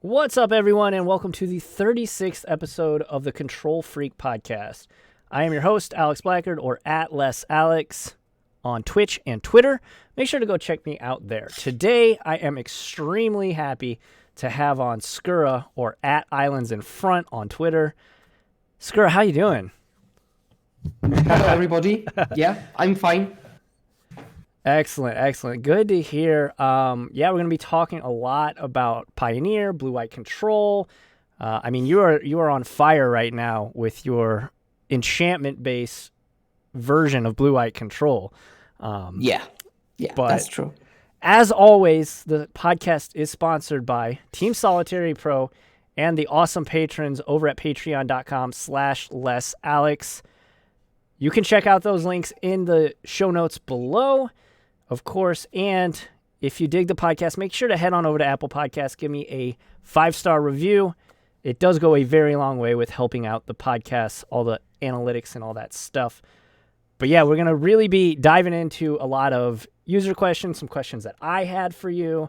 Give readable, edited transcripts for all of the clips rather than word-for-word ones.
What's up, everyone, and welcome to the 36th episode of the Control Freak Podcast. I am your host, Alex Blackard, or @LessAlex on Twitch and Twitter. Make sure to go check me out there. Today, I am extremely happy to have on Skura, or @IslandsInFront on Twitter. Skura, how you doing? Hello, everybody. Yeah, I'm fine. Excellent. Good to hear. We're going to be talking a lot about Pioneer, Blue-White Control. You are on fire right now with your enchantment-based version of Blue-White Control. Yeah, but that's true. As always, the podcast is sponsored by Team Solitary Pro and the awesome patrons over at patreon.com/lessalex. You can check out those links in the show notes below, of course. And if you dig the podcast, make sure to head on over to Apple Podcasts. Give me a 5-star review. It does go a very long way with helping out the podcast, all the analytics and all that stuff. But yeah, we're going to really be diving into a lot of user questions, some questions that I had for you,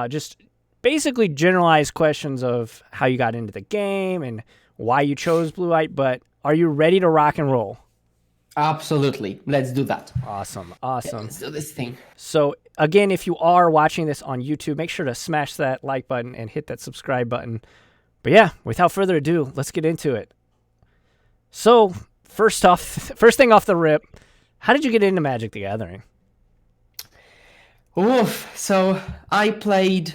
just basically generalized questions of how you got into the game and why you chose Blue-White. But are you ready to rock and roll? Absolutely. Let's do that. Awesome. Yeah, let's do this thing. So again, if you are watching this on YouTube, make sure to smash that like button and hit that subscribe button. But yeah, without further ado, let's get into it. So first thing off the rip, how did you get into Magic the Gathering? So I played...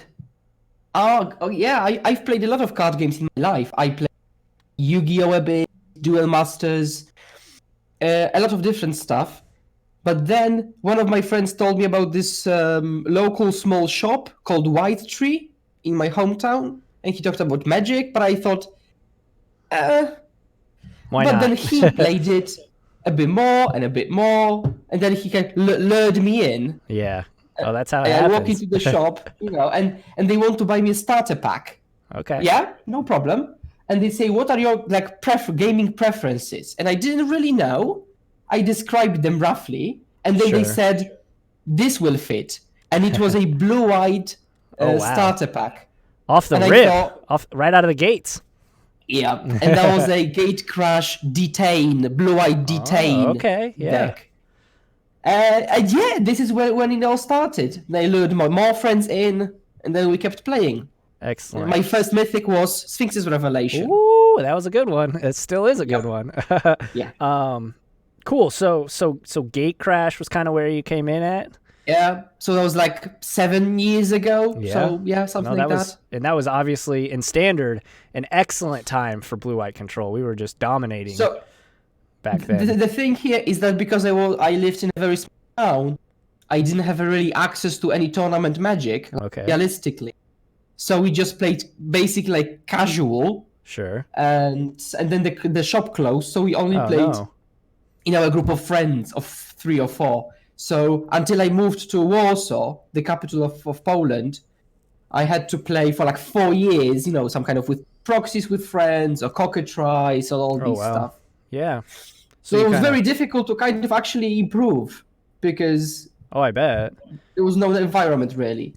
I've played a lot of card games in my life. I played Yu-Gi-Oh! A bit, Duel Masters, a lot of different stuff. But then one of my friends told me about this local small shop called White Tree in my hometown. And he talked about Magic, but I thought, Why but not? then he played it a bit more, and then he kind of lured me in. Yeah. Oh, that's how it I happens. walk into the shop, and they want to buy me a starter pack. Okay. Yeah, no problem. And they say, what are your gaming preferences? And I didn't really know. I described them roughly. And then they Sure. said, this will fit. And it was a blue-white Oh, wow. starter pack. Off the And I rip. thought- Right out of the gates. Yeah, and that was a Gate Crash Detain, blue-white Detain okay, yeah. deck. And yeah, this is when it all started. They lured more friends in, and then we kept playing. Excellent. My first mythic was Sphinx's Revelation. Ooh, that was a good one. It still is a good one. Yeah. Cool. So Gate Crash was kind of where you came in at? Yeah, so that was like 7 years ago. Yeah. So yeah, something like that. And that was obviously in Standard an excellent time for Blue-White Control. We were just dominating So back then. the thing here is that because I lived in a very small town, I didn't have really access to any tournament Magic, Okay. realistically. So we just played basically like casual, Sure. and then the shop closed, so we only Oh, played no. a group of friends of 3 or 4. So until I moved to Warsaw, the capital of Poland, I had to play for like 4 years, some kind of with proxies with friends or cockatrice or all these wow. stuff. Yeah. So you it was kinda- very difficult to kind of actually improve because Oh, I bet. there was no environment really.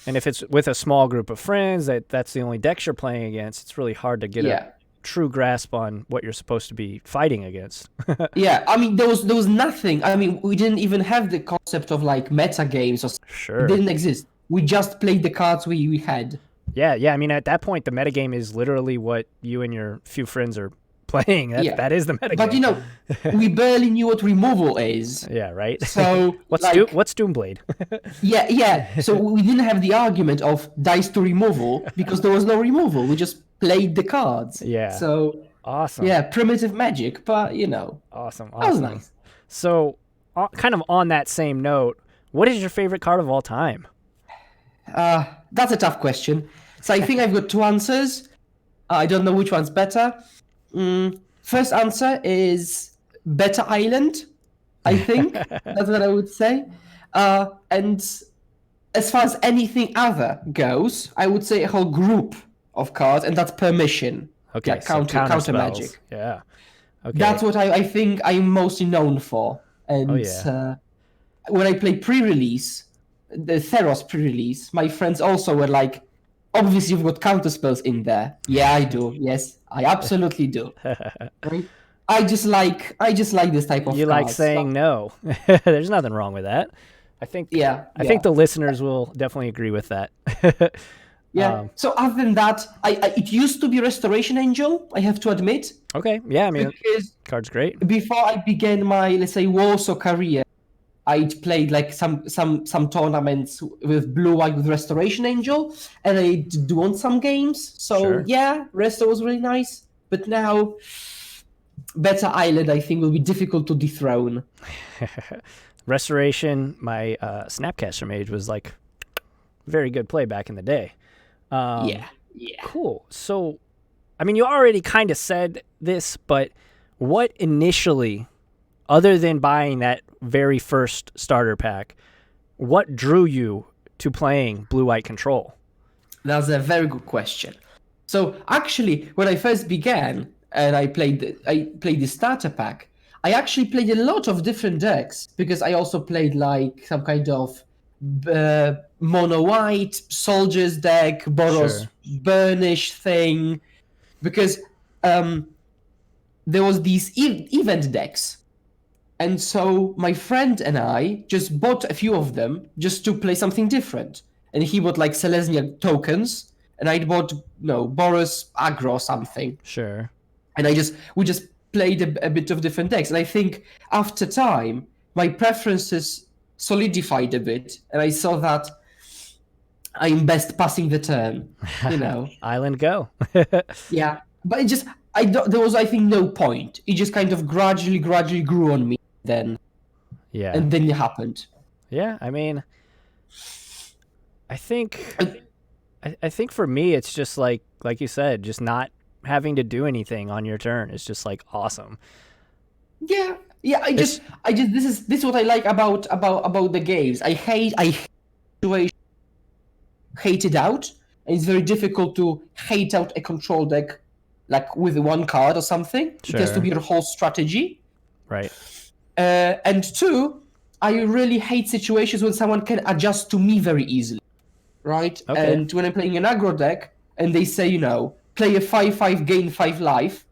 And if it's with a small group of friends, that's the only decks you're playing against, it's really hard to get Yeah. a true grasp on what you're supposed to be fighting against. Yeah, I mean, there was nothing. I mean, we didn't even have the concept of like meta games or Sure. It didn't exist. We just played the cards we had. Yeah. I mean, at that point, the metagame is literally what you and your few friends are playing. Yeah. That is the metagame. But we barely knew what removal is. Yeah, right? So What's like, what's Doomblade? Yeah. So we didn't have the argument of dice to removal because there was no removal. We just played the cards. Yeah. So Awesome. yeah, primitive Magic, but Awesome. that was nice. So, kind of on that same note, what is your favorite card of all time? That's a tough question. So I think I've got 2 answers. I don't know which one's better. First answer is Better Island, I think. That's what I would say. And as far as anything other goes, I would say a whole group of cards, and that's Permission. Okay, Like so counter spells. magic. Yeah. Okay. That's what I think I'm mostly known for. And when I play pre-release, the Theros pre-release, my friends also were like, Obviously, you've got counter spells in there. Yeah, I do. Yes, I absolutely do. Right? I just like this type of You like cards. saying no. There's nothing wrong with that. I think the listeners will definitely agree with that. Yeah. So other than that, it used to be Restoration Angel, I have to admit. Okay. Yeah, I mean, because card's great. before I began my, let's say, Warsaw career, I'd played like some tournaments with blue-white with Restoration Angel, and I won some games. So Sure. yeah, Resto was really nice. But now, Better Island, I think, will be difficult to dethrone. Restoration, my Snapcaster Mage was like very good play back in the day. Yeah. Cool. So, I mean, you already kind of said this, but what initially, other than buying that very first starter pack, what drew you to playing Blue-White Control? That's a very good question. So actually, when I first began and I played the starter pack, I actually played a lot of different decks because I also played like some kind of mono white soldiers deck, Boros Burnish thing, because there was these event decks, and so my friend and I just bought a few of them just to play something different. And he bought like Selesnya tokens, and I bought Boros aggro or something. Sure. And we just played a bit of different decks, and I think after time my preferences solidified a bit, and I saw that I'm best passing the turn, Island go. Yeah, but there was, I think, no point. It just kind of gradually grew on me then. Yeah. And then it happened. Yeah, I mean, I think for me it's just like you said, just not having to do anything on your turn is just like awesome. Yeah. This is what I like about the games. I hate it out, and it's very difficult to hate out a control deck like with one card or something. Sure. It has to be your whole strategy. Right. And two, I really hate situations when someone can adjust to me very easily. Right? Okay. And when I'm playing an aggro deck and they say, play a 5/5, gain 5 life,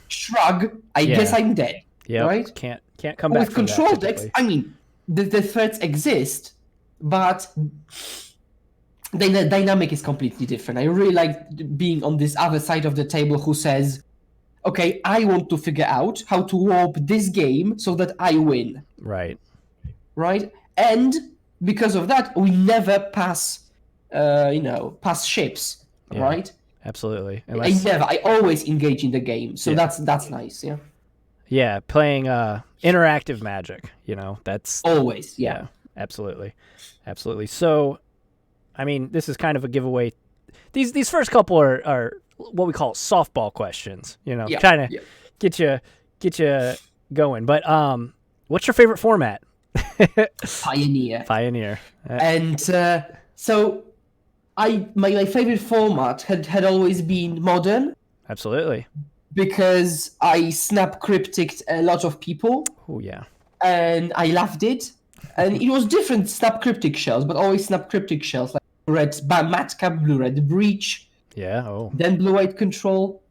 shrug, I guess I'm dead. Yeah. Right? Can't come back with from control that, decks, I mean, the threats exist, but the dynamic is completely different. I really like being on this other side of the table who says, okay, I want to figure out how to warp this game so that I win. Right. And because of that, we never pass ships. Yeah, right? Absolutely. I always engage in the game, so that's nice. Yeah. Yeah, playing interactive Magic. That's always. Yeah. Absolutely. So, I mean, this is kind of a giveaway. These first couple are what we call softball questions. Kind of get you going. But what's your favorite format? Pioneer. And so my favorite format had always been Modern. Absolutely. Because I snap crypticed a lot of people. Oh yeah. And I loved it. And it was different snap cryptic shells, but always snap cryptic shells like red Madcap, blue red Breach. Yeah. Oh. Then blue white Control.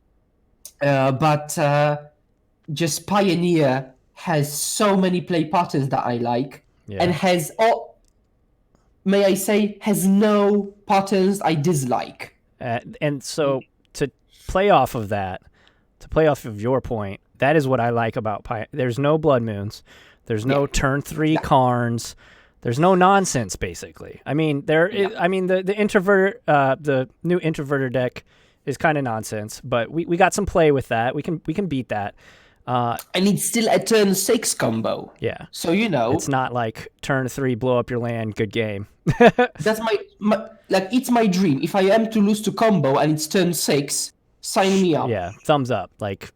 But just Pioneer has so many play patterns that I like, and has no patterns I dislike. And so to play off of that, to play off of your point, that is what I like about Pioneer. There's no Blood Moons. There's no turn 3 Karns. There's no nonsense, basically. I mean, the introvert, the new introverter deck is kind of nonsense, but we got some play with that. We can beat that. And it's still a turn 6 combo. Yeah. So it's not like turn 3, blow up your land, good game. That's it's my dream. If I am to lose to combo and it's turn 6, sign me up. Yeah, thumbs up. Like,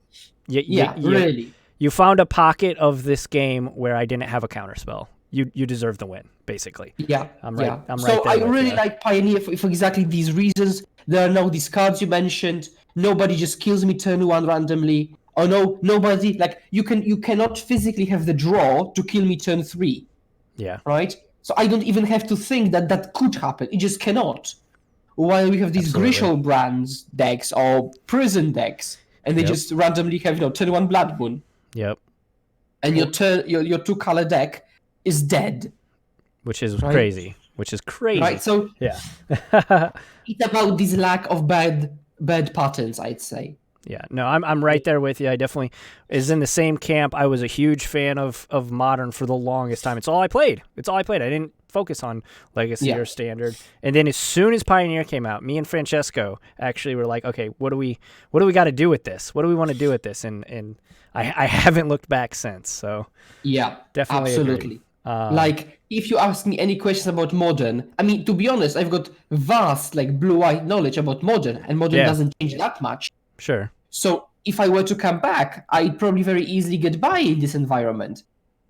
really. You found a pocket of this game where I didn't have a counterspell. You deserve the win, basically. Yeah, I'm right. I'm right. So I really like Pioneer for exactly these reasons. There are no these cards you mentioned. Nobody just kills me turn 1 randomly. Oh no, nobody you cannot physically have the draw to kill me turn 3. Yeah. Right? So I don't even have to think that could happen. It just cannot. while we have these Absolutely. Grishol brands decks or prison decks, and they Yep. just randomly have turn 1 Blood Moon, Yep. and your 2-color deck is dead. Which is Right. crazy. Which is crazy. Right, so Yeah. it's about this lack of bad patterns, I'd say. Yeah, no, I'm right there with you. I definitely is in the same camp. I was a huge fan of Modern for the longest time. It's all I played. I didn't focus on Legacy or Standard. And then as soon as Pioneer came out, me and Francesco actually were like, okay, what do we got to do with this? What do we want to do with this? And I haven't looked back since. So yeah, definitely absolutely. agree. Like, if you ask me any questions about Modern, I mean, to be honest, I've got vast, like, blue-eyed knowledge about Modern, and Modern doesn't change that much. Sure. So if I were to come back, I'd probably very easily get by in this environment.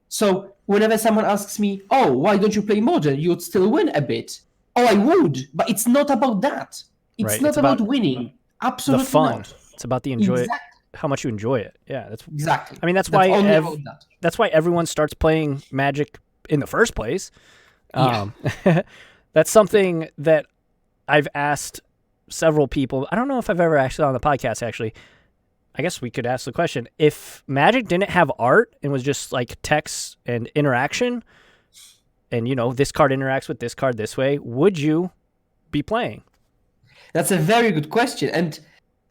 So whenever someone asks me, oh, why don't you play Modern? You'd still win a bit. Oh, I would, but it's not about that. It's not about winning. Absolutely the fun. not. It's about the how much you enjoy it. Yeah, that's exactly. I mean, that's why everyone starts playing Magic in the first place. That's something that I've asked several people. I don't know if I've ever actually on the podcast, actually. I guess we could ask the question. If Magic didn't have art and was just like text and interaction, and, this card interacts with this card this way, would you be playing? That's a very good question. And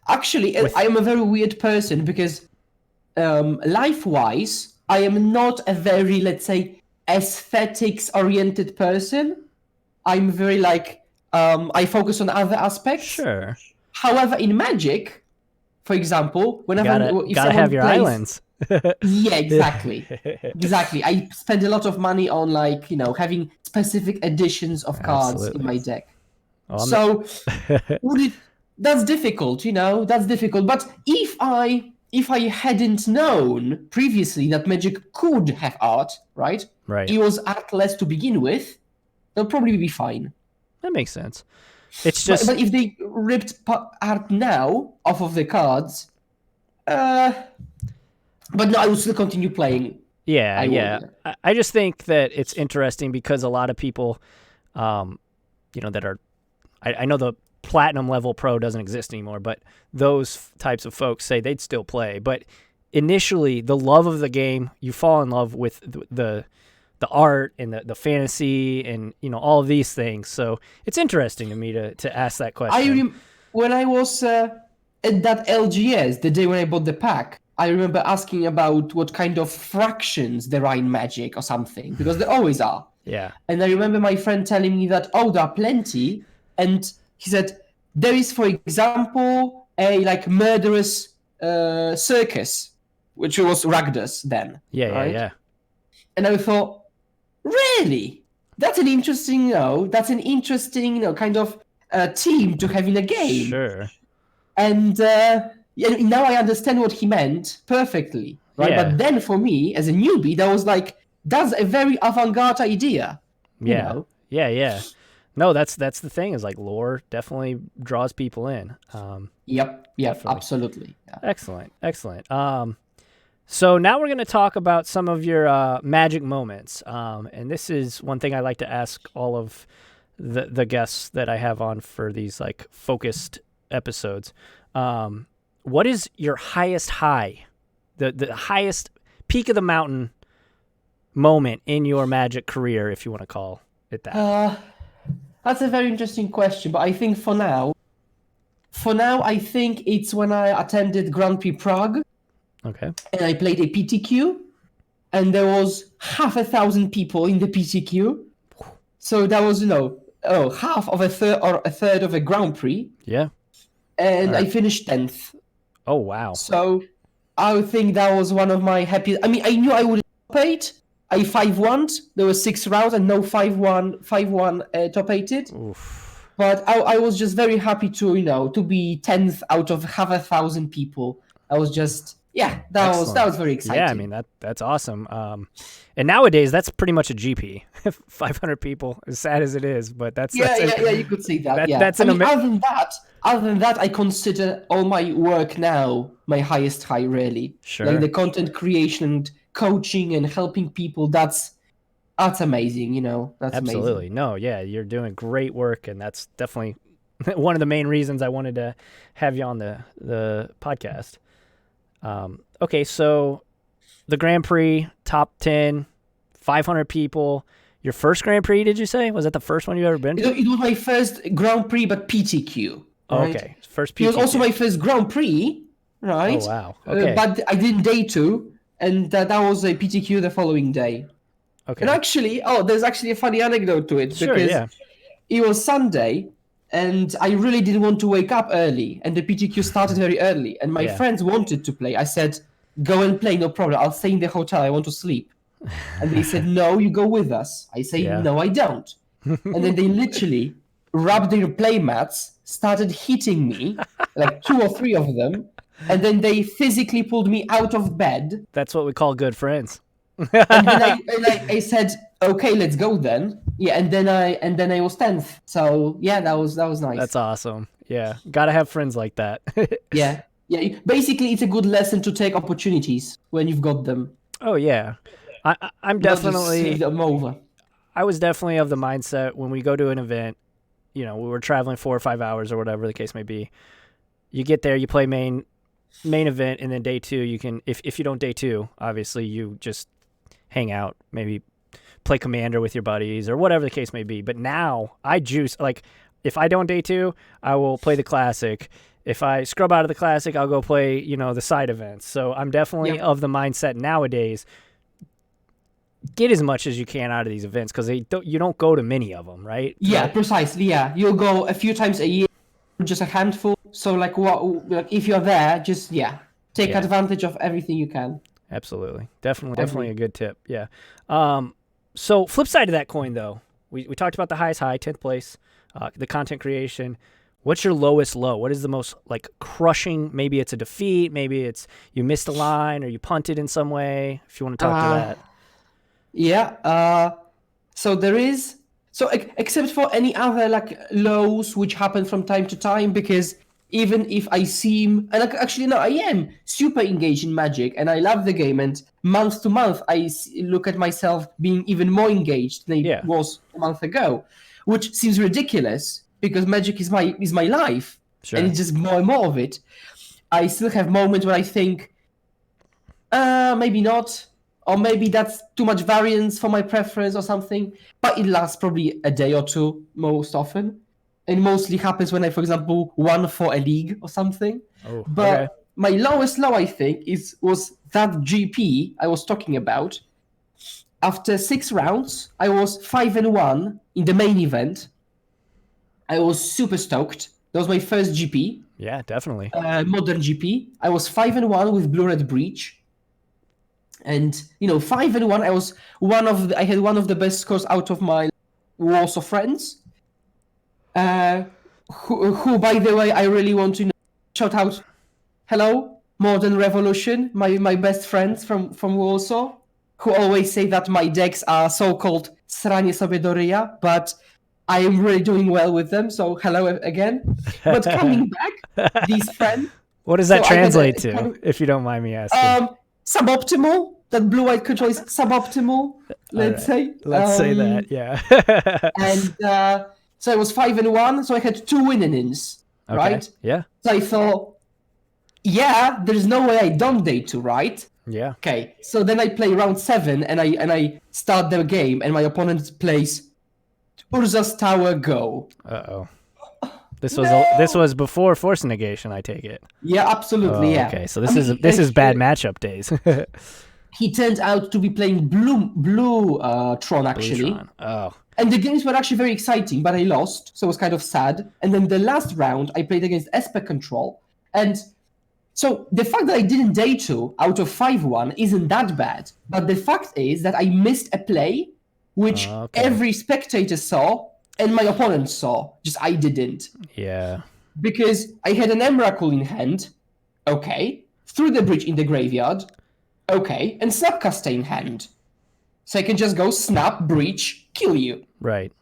actually, I am a very weird person because life-wise, I am not a very, let's say, aesthetics-oriented person. I'm very, I focus on other aspects. Sure. However, in Magic, for example, whenever you gotta have your islands. Yeah, exactly. Exactly. I spend a lot of money on having specific editions of cards in my deck. So that's difficult, that's difficult. But if I hadn't known previously that Magic could have art, right? It was artless to begin with, they'll probably be fine. That makes sense. It's just, but if they ripped art now off of the cards, but no, I will still continue playing. Yeah. I just think that it's interesting because a lot of people, that are, I know the platinum level pro doesn't exist anymore, but those types of folks say they'd still play. But initially, the love of the game, you fall in love with the art and the fantasy and all of these things. So it's interesting to me to ask that question. When I was at that LGS, the day when I bought the pack, I remember asking about what kind of fractions there are in Magic or something, because there always are. Yeah. And I remember my friend telling me that, there are plenty. And he said, there is, for example, a murderous circus, which was Ragdos then. Yeah. And I thought, really? That's an interesting, kind of team to have in a game. Sure. And now I understand what he meant perfectly, right? Yeah. But then for me, as a newbie, that was that's a very avant-garde idea. Yeah. No, that's the thing is lore definitely draws people in. Yep, absolutely. Yeah. Excellent. So now we're going to talk about some of your Magic moments. And this is one thing I like to ask all of the guests that I have on for these focused episodes. What is your highest high, the highest peak of the mountain moment in your Magic career, if you want to call it that? That's a very interesting question, but I think for now, I think it's when I attended Grand Prix Prague. Okay. And I played a PTQ, and there was 1,000 people in the PTQ. So that was, half of a third of a Grand Prix. Yeah. And I finished 10th. Oh, wow. So I would think that was one of my happiest. I mean, I knew I would top 8. I 5-1'd. There were 6 rounds and no 5-1 top 8'd. Oof. But I was just very happy to be 10th out of 1,000 people. I was just... Yeah, that was very exciting. Yeah, I mean that's awesome. And nowadays that's pretty much a GP. 500 people, as sad as it is, but that's you could say that. That's other than that, I consider all my work now my highest high. Really, sure. The content creation, and coaching, and helping people. That's amazing. That's absolutely amazing. No, yeah, you're doing great work, and that's definitely one of the main reasons I wanted to have you on the podcast. Okay, so the Grand Prix, top 10, 500 people. Your first Grand Prix, did you say? Was that the first one you ever been to? It was my first Grand Prix, but PTQ. Right? Okay, first PTQ. It was also my first Grand Prix, right? Oh, wow. Okay. But I did day 2, and that was a PTQ the following day. Okay. And actually, there's actually a funny anecdote to it. Sure, because yeah. it was Sunday, and I really didn't want to wake up early, and the PTQ started very early, and my friends wanted to play. I said, go and play, no problem. I'll stay in the hotel. I want to sleep. And they said, no, you go with us. I say, no, I don't. And then they literally rubbed their play mats, started hitting me, like 2 or 3 of them, and then they physically pulled me out of bed. That's what we call good friends. And then I said, okay, let's go then. Yeah, and then I was 10th. So yeah, that was nice. That's awesome. Yeah, gotta have friends like that. Yeah. Basically, it's a good lesson to take opportunities when you've got them. Oh yeah, I'm definitely. Not just them over. I was definitely of the mindset when we go to an event, we were traveling 4 or 5 hours or whatever the case may be. You get there, you play main event, and then day 2 you can, if you don't day 2, obviously you just hang out, maybe play Commander with your buddies or whatever the case may be. But now I juice, like if I don't day 2, I will play the Classic. If I scrub out of the Classic, I'll go play, the side events. So I'm definitely of the mindset nowadays, get as much as you can out of these events because you don't go to many of them, right? Yeah, precisely. Yeah, you'll go a few times a year, just a handful. So like if you're there, just take advantage of everything you can. Absolutely, definitely a good tip. Yeah. So flip side of that coin though, we talked about the highest high, 10th place, the content creation. What's your lowest low? What is the most like crushing? Maybe it's a defeat. Maybe it's you missed a line or you punted in some way. If you want to talk to that. Yeah. So there is. So except for any other like lows which happen from time to time, because even if I seem, and actually no, I am super engaged in Magic and I love the game, and month to month I look at myself being even more engaged than I was a month ago, which seems ridiculous because Magic is my life, and it's just more and more of it. I still have moments where I think, maybe not. Or maybe that's too much variance for my preference or something. But it lasts probably a day or 2 most often. And mostly happens when I, for example, won for a league or something. Oh, but my lowest low, I think, was that GP I was talking about. After 6 rounds, I was 5-1 in the main event. I was super stoked. That was my first GP. Yeah, definitely. Modern GP. I was 5-1 with Blue-Red Breach. And 5-1, I had one of the best scores out of my Warsaw friends. Who by the way, I really want to shout out. Hello, Modern Revolution, my best friends from Warsaw, who always say that my decks are so-called sranie sobie do ryja, but I am really doing well with them. So hello again. But coming back, these friends. What does that translate to, if you don't mind me asking? Suboptimal. That blue-white control is suboptimal, let's say. Let's say that, yeah. And so I was 5-1, so I had 2 win-ins, right? Yeah. So I thought, there's no way I don't day 2, right? Yeah. Okay, so then I play round 7, and I start the game, and my opponent plays Urza's Tower, go. Uh-oh. This was before Force Negation, I take it. Yeah, absolutely, yeah. Okay, so this is bad matchup days. He turned out to be playing blue Tron, actually. Blue Tron. Oh. And the games were actually very exciting, but I lost, so it was kind of sad. And then the last round, I played against Espe Control. And so the fact that I didn't day 2 out of 5-1 isn't that bad. But the fact is that I missed a play, which every spectator saw, and my opponent saw. Just I didn't. Yeah. Because I had an Emrakul in hand. Okay. Threw the bridge in the graveyard. Okay. And Snapcaster in hand. So I can just go snap, breach, kill you. Right.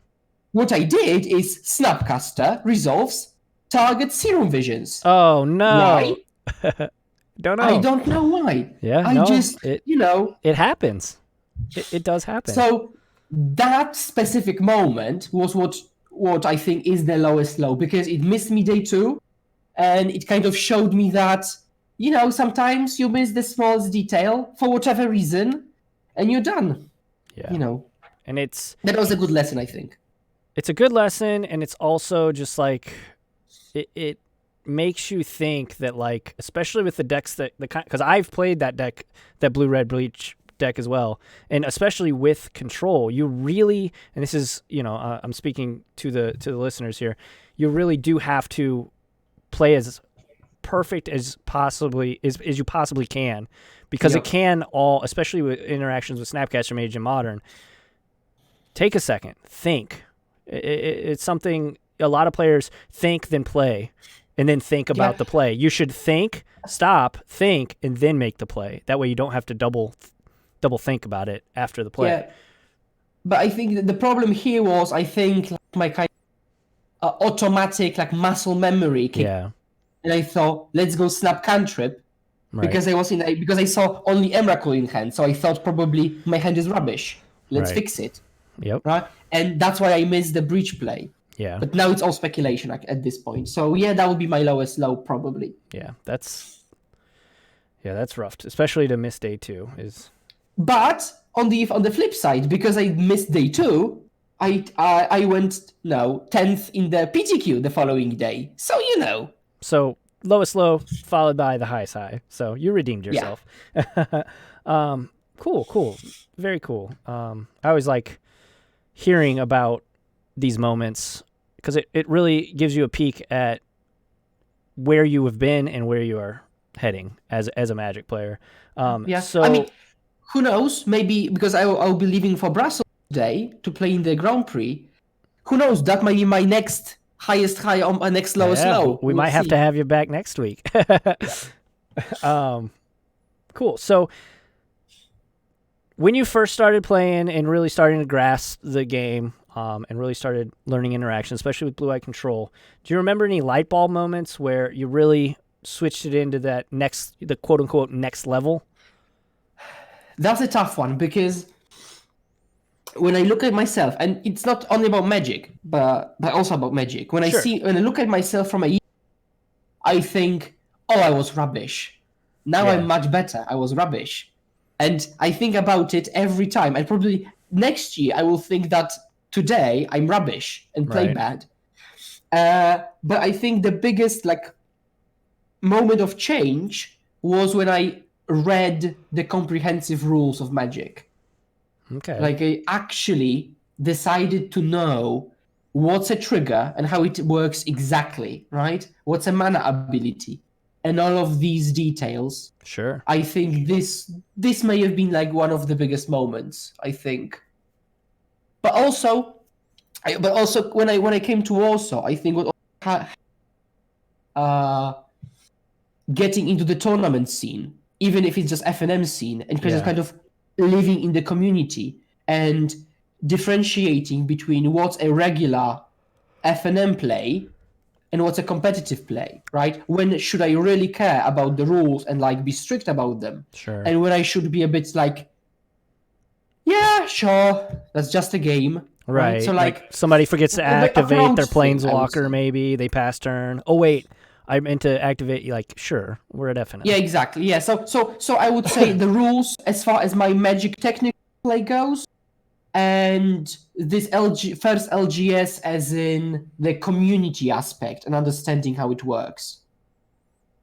What I did is Snapcaster resolves target Serum Visions. Oh, no. Why? Don't know. I don't know why. Yeah, It happens. It does happen. So that specific moment was what what I think is the lowest low, because it missed me day 2, and it kind of showed me that, sometimes you miss the smallest detail for whatever reason, and you're done. Yeah. And that was a good lesson, I think. It's a good lesson, and it's also just like it makes you think that, like, especially with the decks because I've played that deck, that blue-red bleach deck as well, and especially with control, you really, and this is, I'm speaking to the listeners here, you really do have to play as perfect as you possibly can, because it can all, especially with interactions with Snapcaster Mage and Modern, take a second, think. It's something a lot of players think, then play, and then think about the play. You should think, stop, think, and then make the play. That way you don't have to double think about it after the play. Yeah. But I think that the problem here was, I think, like, my kind of automatic, like, muscle memory kicked. Yeah. And I thought, let's go snap cantrip, because because I saw only Emrakul in hand, so I thought probably my hand is rubbish. Let's fix it. Yep. Right? And that's why I missed the breach play. Yeah. But now it's all speculation at this point. So that would be my lowest low, probably. Yeah, that's rough, especially to miss day 2 is. But on the flip side, because I missed day 2, I went 10th in the PTQ the following day. So So lowest low followed by the highest high. So you redeemed yourself. Yeah. Cool. Very cool. I always like hearing about these moments, because it really gives you a peek at where you have been and where you are heading as a Magic player. So, I mean, who knows? Maybe because I'll be leaving for Brussels today to play in the Grand Prix. Who knows? That might be my next highest high on my next lowest low. We might have to have you back next week. Cool. So when you first started playing and really starting to grasp the game, and really started learning interaction, especially with Blue Eye Control, do you remember any light bulb moments where you really switched it into the quote unquote next level? That's a tough one, because when I look at myself, and it's not only about Magic, but also about Magic. When I look at myself from a year, I think, I was rubbish. Now I'm much better. I was rubbish. And I think about it every time. And probably next year I will think that today I'm rubbish and play bad. But I think the biggest moment of change was when I read the comprehensive rules of Magic. Okay. I actually decided to know what's a trigger and how it works exactly, right? What's a mana ability? And all of these details. Sure. I think this may have been one of the biggest moments, I think. But also when I came to Warsaw, I think getting into the tournament scene, even if it's just FNM scene, and kind of living in the community and differentiating between what's a regular FNM play and what's a competitive play, right? When should I really care about the rules and be strict about them? Sure. And when I should be a bit yeah, sure, that's just a game. Right. So somebody forgets to activate their planeswalker, maybe they pass turn. Oh wait, I meant to activate. Sure, we're at FNM. Yeah, exactly. Yeah. So I would say the rules as far as my Magic technical play goes, and this first LGS as in the community aspect and understanding how it works.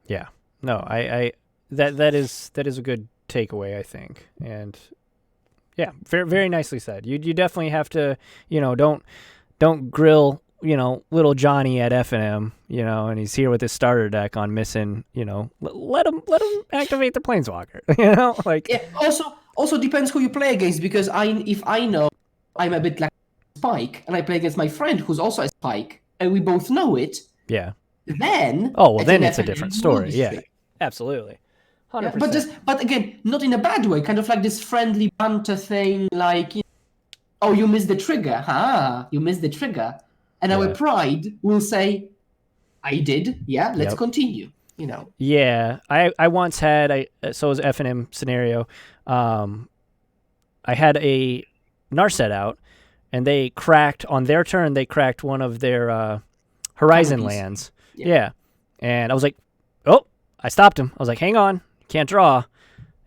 Yeah. No, I that is a good takeaway, I think, and. Yeah, very, very nicely said. You definitely have to, don't grill, little Johnny at FNM, and he's here with his starter deck on missing, let him activate the planeswalker, Yeah. Also depends who you play against, because if I know I'm a bit like Spike and I play against my friend who's also a Spike and we both know it. Yeah. Then. Then it's a different story. Yeah. Absolutely. 100%. Yeah, but again, not in a bad way, kind of this friendly banter thing, you missed the trigger. You missed the trigger. And our pride will say, I did, let's continue, Yeah, I once had, so it was FNM scenario, I had a Narset out, and they cracked on their turn. They cracked one of their horizon Canopies. lands. Yeah. Yeah, and I was like, oh, I stopped him. I was like, hang on, can't draw.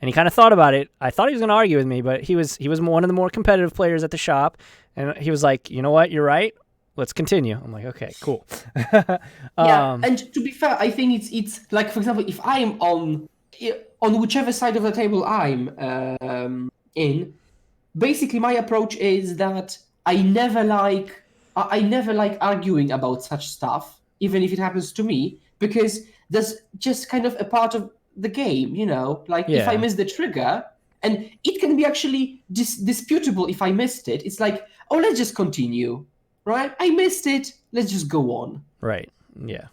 And he kind of thought about it. I thought he was going to argue with me, but he was one of the more competitive players at the shop, and he was like, you know what, you're right. Let's continue. I'm like, okay, cool. Yeah, and to be fair, I think it's like, for example, if I'm on whichever side of the table I'm in, basically my approach is that I never like arguing about such stuff, even if it happens to me, because that's just kind of a part of the game, you know. Like if I Yeah. miss the trigger, and it can be actually disputable if I missed it. It's like, oh, let's just continue, right? I missed it. Let's just go on. Right. Yeah.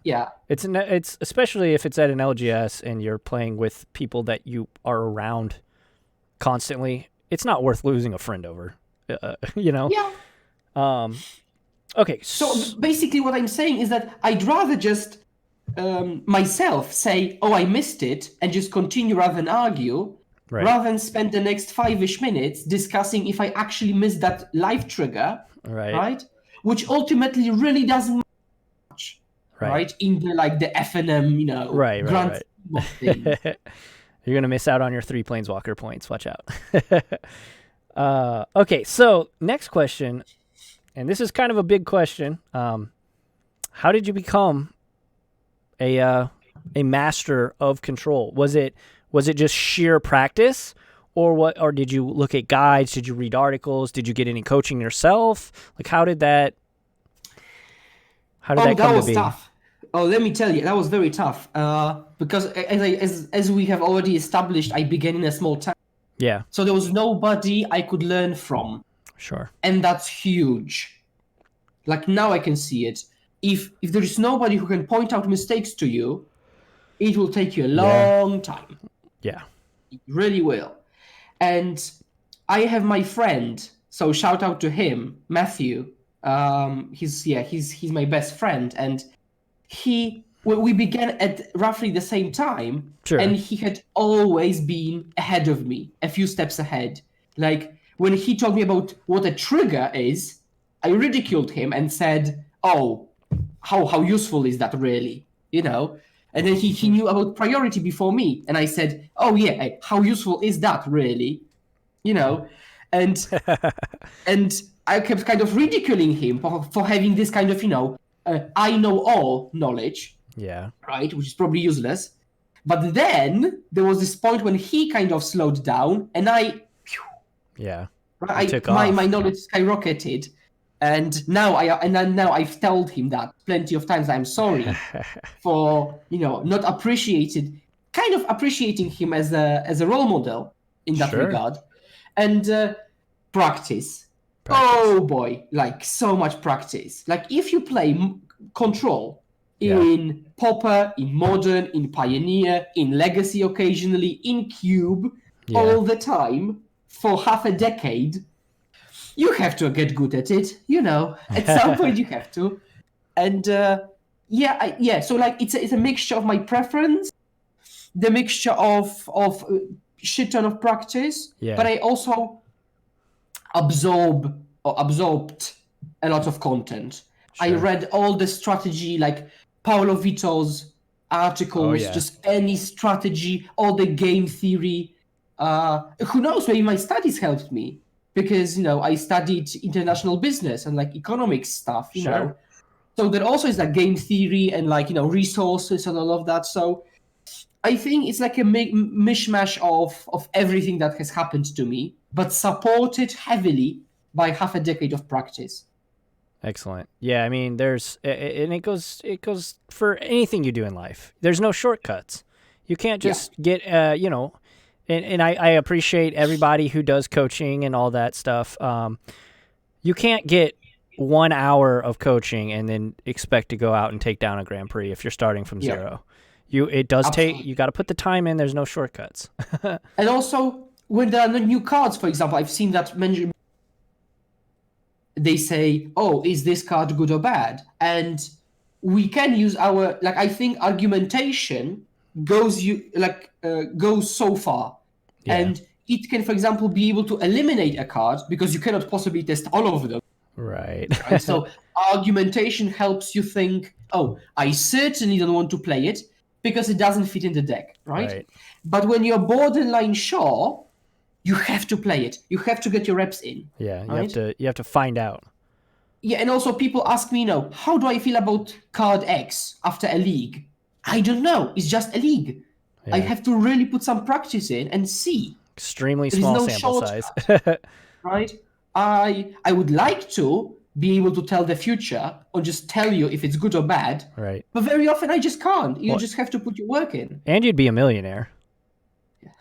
Yeah. It's especially if it's at an LGS and you're playing with people that you are around constantly. It's not worth losing a friend over, you know. Yeah. Okay. So basically, what I'm saying is that I'd rather just myself say, "Oh, I missed it," and just continue rather than argue, Right. rather than spend the next 5-ish minutes discussing if I actually missed that live trigger, right? Which ultimately really doesn't matter much, right? In the the FNM, you know, grand scheme of things. You're gonna miss out on your 3 Planeswalker points. Watch out. Okay, so next question, and this is kind of a big question. How did you become a master of control? Was it just sheer practice, or what? Or did you look at guides? Did you read articles? Did you get any coaching yourself? Like, how did that come to be? Tough. Oh, let me tell you, that was very tough. Because as we have already established, I began in a small town. Yeah. So there was nobody I could learn from. Sure. And that's huge. Like now I can see it. If there is nobody who can point out mistakes to you, it will take you a long time. Yeah. It really will. And I have my friend, so shout out to him, Matthew. He's my best friend, and we began at roughly the same time. Sure. And he had always been ahead of me, a few steps ahead. Like when he told me about what a trigger is, I ridiculed him and said, "Oh, how useful is that really?" You know? And then he knew about priority before me. And I said, "Oh yeah, how useful is that really?" You know? And I kept kind of ridiculing him for having this kind of, I know all knowledge. Yeah. Right? Which is probably useless. But then there was this point when he kind of slowed down and Yeah. my knowledge skyrocketed. And now I've told him that plenty of times. I'm sorry for not kind of appreciating him as a role model in that regard. And practice. Oh boy, like so much practice. Like if you play Control in Pauper, in Modern, in Pioneer, in Legacy occasionally, in Cube, all the time for half a decade, you have to get good at it, at some point you have to. And so like it's a mixture of my preference, the mixture of shit ton of practice, but I also absorbed a lot of content. Sure. I read all the strategy, like Paolo Vito's articles, just any strategy, all the game theory. Who knows, maybe my studies helped me. Because, I studied international business and like economics stuff, you know. So there also is like game theory and like, resources and all of that. So I think it's like a mishmash of everything that has happened to me, but supported heavily by half a decade of practice. Excellent. Yeah, I mean, it goes for anything you do in life. There's no shortcuts. You can't just get, And I appreciate everybody who does coaching and all that stuff. You can't get 1 hour of coaching and then expect to go out and take down a Grand Prix if you're starting from zero. It does take. You got to put the time in. There's no shortcuts. And also, when there are new cards, for example, I've seen that mentioned. They say, "Oh, is this card good or bad?" And we can use our I think argumentation goes so far. And it can, for example, be able to eliminate a card because you cannot possibly test all of them. Right. Right? So argumentation helps you think, oh, I certainly don't want to play it because it doesn't fit in the deck, right? But when you're borderline sure, you have to play it. You have to get your reps in. Yeah, right? you have to find out. Yeah, and also people ask me, how do I feel about card X after a league? I don't know. It's just a league. Yeah. I have to really put some practice in and see. Extremely small sample size. Right? I would like to be able to tell the future or just tell you if it's good or bad. Right. But very often I just can't. You just have to put your work in. And you'd be a millionaire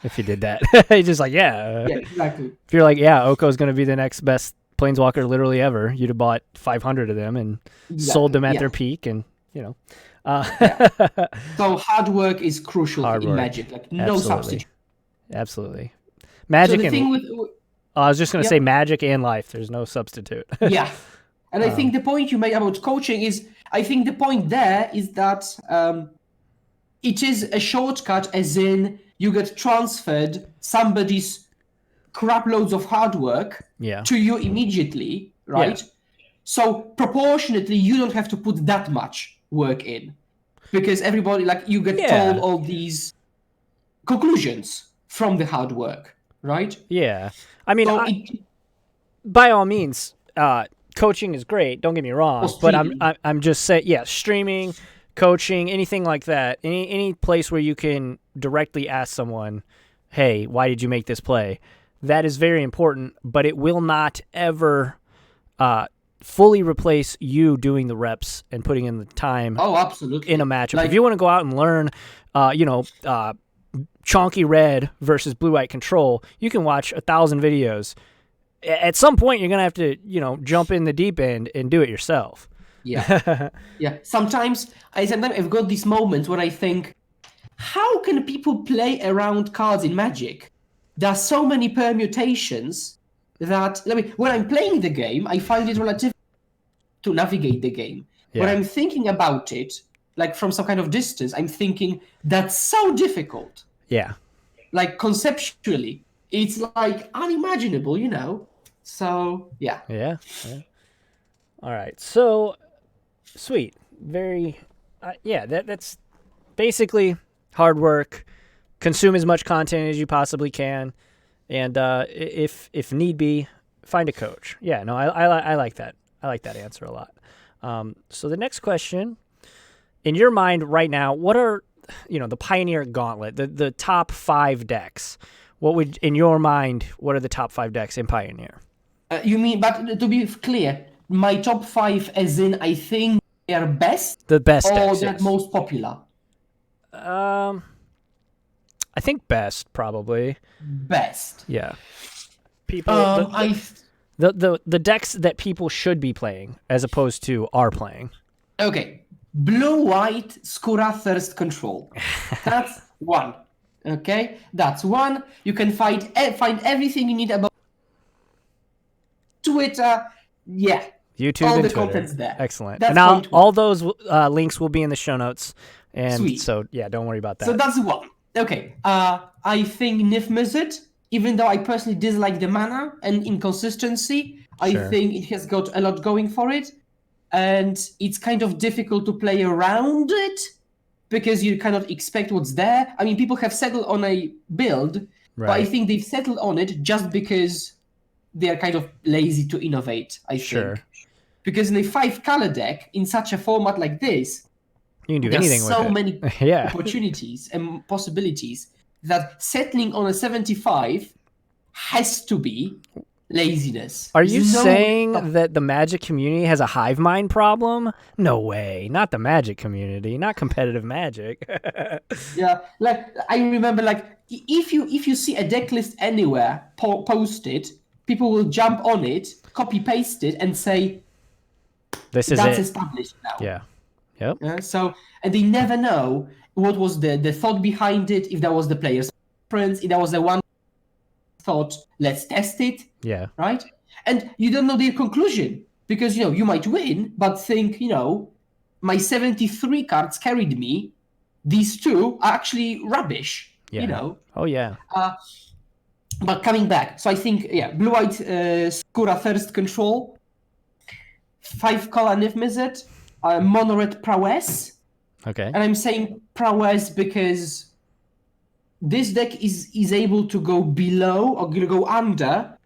if you did that. You're just like, yeah, exactly. If you're like, yeah, Oko's going to be the next best Planeswalker literally ever, you'd have bought 500 of them and sold them at their peak, and So hard work is crucial in Magic. Like no substitute. Absolutely. Magic so I was just going to say Magic and life. There's no substitute. Yeah. And I think the point you made about coaching is, I think the point there is that it is a shortcut, as in you get transferred somebody's crap loads of hard work to you immediately, right? Yeah. So proportionately, you don't have to put that much work in because everybody, you get told all these conclusions from the hard work, right? Yeah. I mean, by all means, coaching is great. Don't get me wrong, but I'm just saying, streaming, coaching, anything like that, any place where you can directly ask someone, "Hey, why did you make this play?" That is very important, but it will not ever fully replace you doing the reps and putting in the time. Oh, absolutely. In a matchup, if you want to go out and learn, chonky red versus blue-white control, you can watch 1,000 videos. At some point, you're going to have to, jump in the deep end and do it yourself. Yeah. Yeah. Sometimes I've got these moments where I think, how can people play around cards in Magic? There are so many permutations that, when I'm playing the game, I find it relative to navigate the game. Yeah. When I'm thinking about it, from some kind of distance, I'm thinking, that's so difficult. Yeah. Conceptually, it's unimaginable, So, yeah. Yeah. All right. So, sweet. Very, that's basically hard work. Consume as much content as you possibly can. And if need be, find a coach. Yeah, no, I like that. I like that answer a lot. So the next question, in your mind right now, what are, the Pioneer Gauntlet, the top 5 decks? In your mind, what are the top 5 decks in Pioneer? You mean, but to be clear, my top 5 as in, I think they are best? The best or decks, they're most popular? I think best, probably. Best. Yeah. People, the decks that people should be playing as opposed to are playing. Okay. Blue-white Skura Thirst Control. That's one. Okay? That's one. You can find everything you need about Twitter. Yeah. YouTube all and the Twitter. Content's there. Excellent. That's and all those links will be in the show notes. And Sweet. So, don't worry about that. So that's one. Okay. I think Nif Mizzet, even though I personally dislike the mana and inconsistency, I think it has got a lot going for it. And it's kind of difficult to play around it because you cannot expect what's there. I mean, people have settled on a build, but I think they've settled on it just because they are kind of lazy to innovate, I think. Because in a 5-color deck, in such a format like this, you can do anything with it. There's so many opportunities and possibilities that settling on a 75 has to be laziness. Are you saying that the Magic community has a hive mind problem? No way. Not the Magic community. Not competitive Magic. Yeah, I remember, if you see a deck list anywhere posted, people will jump on it, copy paste it, and say, "This is that's established now." Yeah. Yep. And they never know what was the thought behind it. If that was the player's preference, if that was the one thought, let's test it. Yeah. Right? And you don't know their conclusion because, you might win, but think, my 73 cards carried me. These 2 are actually rubbish, Oh, yeah. But coming back, so I think, blue-white Skura Thirst Control, 5 color Niv Mizzet, mono red Prowess. Okay. And I'm saying Prowess because this deck is able to go below or go under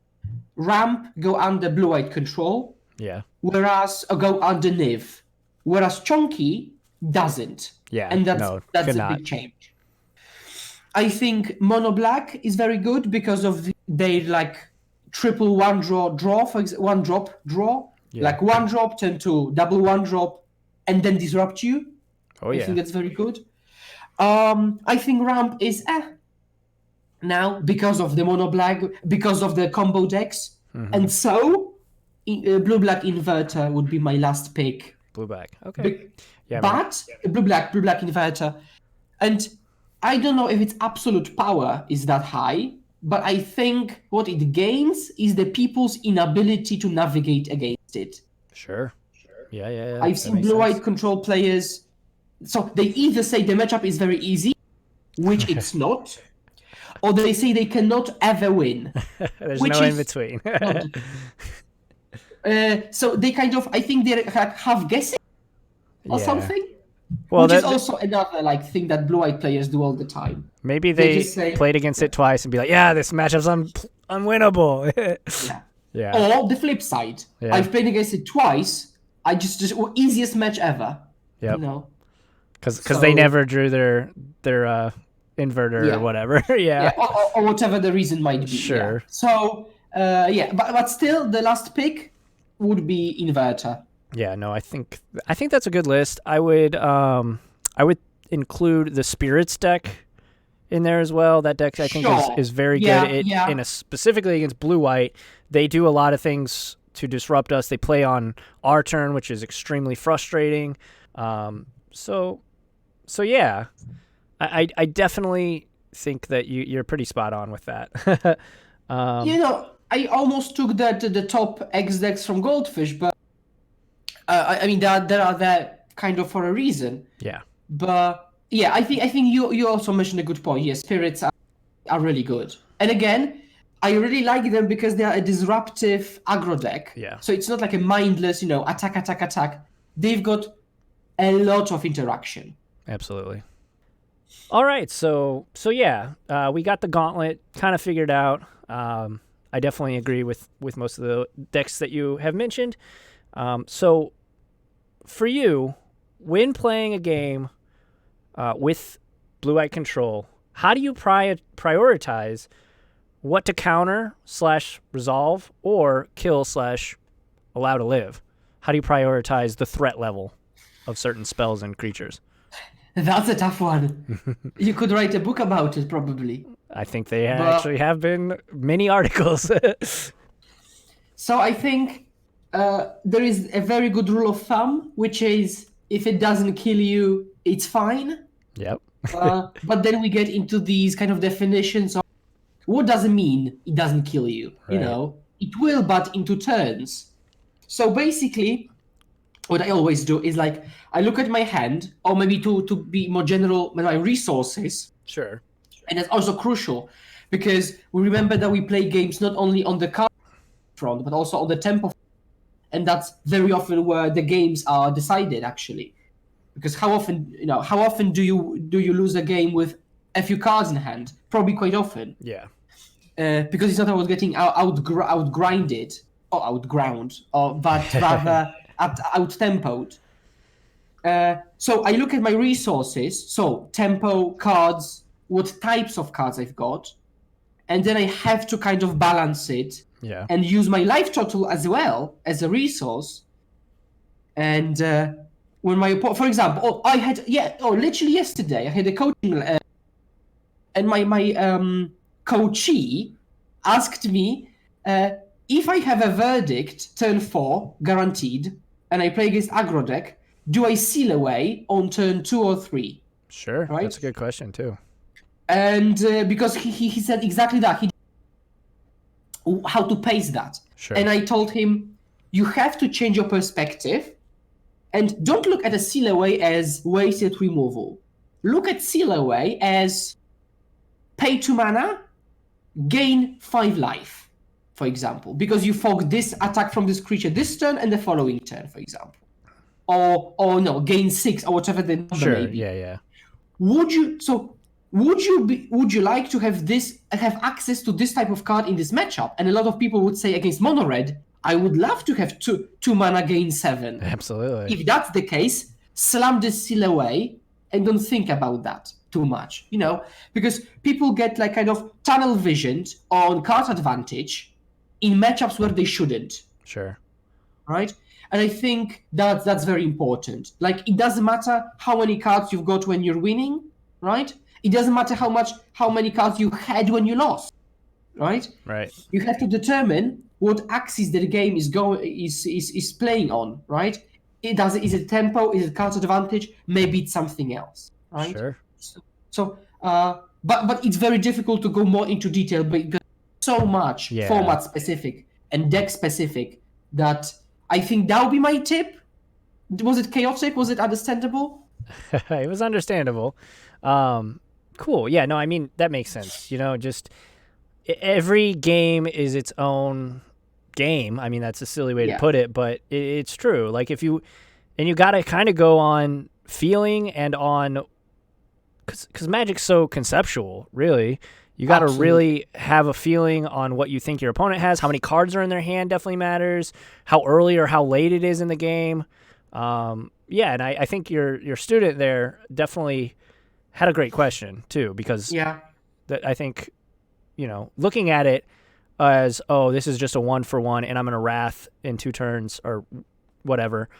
ramp, go under blue-white control, Yeah. whereas or go under Niv. Whereas Chonky doesn't. Yeah. And that's could a not. big change. I think Mono Black is very good because of their like triple one drop draw. Yeah. Like 1-drop turn to double 1-drop and then disrupt you. Oh I yeah. think that's very good. I think Ramp is now because of the Mono Black, because of the combo decks. Mhm. And so Blue Black Inverter would be my last pick. Blue black. Okay. Yeah. man. But blue black inverter, and I don't know if its absolute power is that high, but I think what it gains is the people's inability to navigate against it. Sure. Yeah. I've that seen makes blue-white sense. control players, so they either say the matchup is very easy, which it's not, or they say they cannot ever win. There's which no in is between. not. So they kind of, I think they're like half guessing or Yeah. something. Well, Which is that, also another like thing that blue-eyed players do all the time. maybe they they just say- played against it twice and be like, yeah, this matchup's unwinnable. Yeah. Yeah. Or the flip side, Yeah. I've played against it twice. I just easiest match ever. Yep. You know. Because So- they never drew their inverter Yeah. or whatever. Yeah. Or whatever the reason might be. Sure. Yeah. So but still the last pick would be inverter. Yeah, no, I think that's a good list. I would include the Spirits deck in there as well. That deck I think Sure. is very Yeah, good. yeah. Specifically against blue white, they do a lot of things to disrupt us. They play on our turn, which is extremely frustrating. So yeah, I definitely think that you're pretty spot on with that. I almost took that to the top X decks from Goldfish, but I mean there are that kind of for a reason. Yeah. But yeah, I think you also mentioned a good point. Yeah, spirits are really good. And again, I really like them because they are a disruptive aggro deck. Yeah. So it's not like a mindless, attack. They've got a lot of interaction. Absolutely. All right, so yeah, we got the gauntlet kind of figured out. I definitely agree with most of the decks that you have mentioned. So for you, when playing a game with blue-white control, how do you prioritize what to counter / resolve or kill / allow to live? How do you prioritize the threat level of certain spells and creatures? That's a tough one. You could write a book about it, probably. I think they actually have been many articles. So I think there is a very good rule of thumb, which is if it doesn't kill you, it's fine. Yep. But then we get into these kind of definitions of what does it mean it doesn't kill you? Right. It will, but into turns. So basically, what I always do is like I look at my hand, or maybe to be more general, my resources. Sure. And that's also crucial because we remember that we play games not only on the card front, but also on the tempo. And that's very often where the games are decided, actually. Because how often do you lose a game with a few cards in hand? Probably quite often. Yeah. Because it's not always getting outgrinded or outground, but rather out-tempoed. So I look at my resources, so tempo, cards, what types of cards I've got, and then I have to kind of balance it Yeah. and use my life total as well as a resource. And when for example, literally yesterday I had a coaching, and my coachee asked me if I have a verdict turn 4 guaranteed, and I play against aggro deck, do I seal away on turn 2 or 3? Sure. Right? That's a good question too. And because he said exactly that, how to pace that. Sure. And I told him, you have to change your perspective and don't look at a seal away as wasted removal. Look at seal away as pay 2 mana gain 5 life, for example, because you fog this attack from this creature this turn and the following turn, for example. Or no, gain 6 or whatever the number may be. Yeah. Would you like to have access to this type of card in this matchup? And a lot of people would say against mono red, I would love to have two mana gain 7. Absolutely. If that's the case, slam this seal away and don't think about that too much, because people get like kind of tunnel visioned on card advantage in matchups where they shouldn't. Sure. Right? And I think that's very important. Like, it doesn't matter how many cards you've got when you're winning, right? It doesn't matter how many cards you had when you lost, right? Right. You have to determine what axis the game is playing on, right? Is it tempo? Is it card advantage? Maybe it's something else, right? Sure. So, but it's very difficult to go more into detail because so much format specific and deck specific that I think that would be my tip. Was it chaotic? Was it understandable? It was understandable. Cool. Yeah, no, I mean, that makes sense. Just every game is its own game. I mean, that's a silly way to put it, but it's true. Like, you got to kind of go on feeling and on, because Magic's so conceptual, really. You got to really have a feeling on what you think your opponent has. How many cards are in their hand definitely matters. How early or how late it is in the game. And I think your student there definitely had a great question too, because I think, looking at it as, this is just a 1-for-1 and I'm going to Wrath in 2 turns or whatever,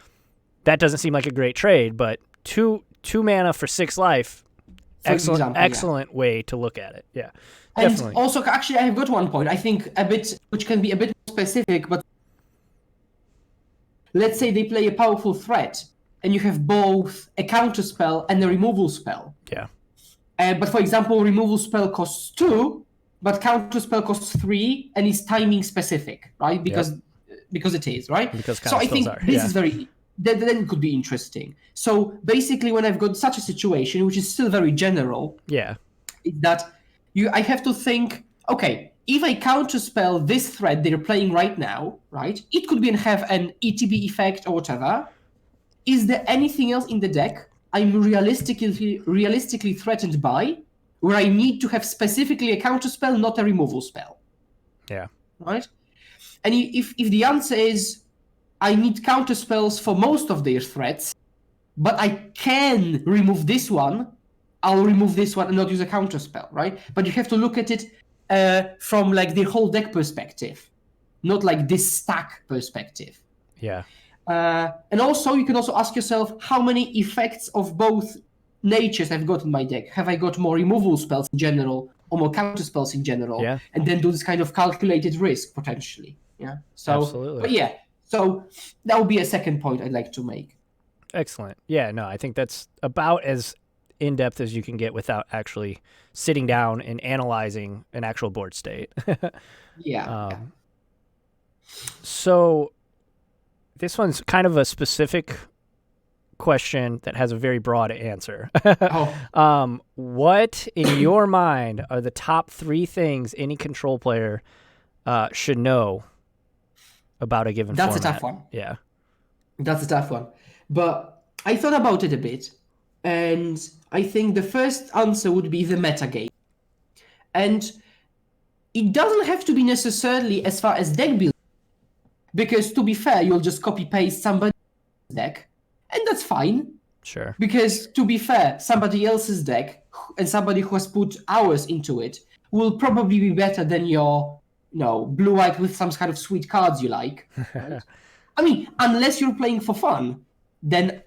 that doesn't seem like a great trade, but two mana for 6 life, excellent way to look at it. Yeah, and definitely. Also, actually, I have got one point. I think which can be a bit more specific, but let's say they play a powerful threat, and you have both a counter spell and a removal spell. Yeah. But for example, removal spell costs 2, but counter spell costs 3, and is timing specific, right? Because it is, right? So I think this is very. Then it could be interesting. So basically, when I've got such a situation, which is still very general, is that I have to think, okay, if I counterspell this threat they're playing right now, right? It could have an ETB effect or whatever. Is there anything else in the deck I'm realistically threatened by, where I need to have specifically a counterspell, not a removal spell? Yeah. Right? And if the answer is, I need counter spells for most of their threats, but I can remove this one, I'll remove this one and not use a counter spell, right? But you have to look at it from like the whole deck perspective, not like this stack perspective. Yeah. And also, you can also ask yourself, how many effects of both natures I've got in my deck? Have I got more removal spells in general or more counter spells in general? Yeah. And then do this kind of calculated risk potentially. Yeah. So, absolutely. But yeah. So that would be a second point I'd like to make. Excellent. Yeah, no, I think that's about as in-depth as you can get without actually sitting down and analyzing an actual board state. So this one's kind of a specific question that has a very broad answer. What, in your mind, are the top 3 things any control player should know about a given format? That's a tough one. Yeah. That's a tough one. But I thought about it a bit, and I think the first answer would be the metagame. And it doesn't have to be necessarily as far as deck building, because to be fair, you'll just copy-paste somebody's deck, and that's fine. Sure. Because to be fair, somebody else's deck, and somebody who has put hours into it, will probably be better than your blue-white with some kind of sweet cards you like. Right? I mean, unless you're playing for fun, then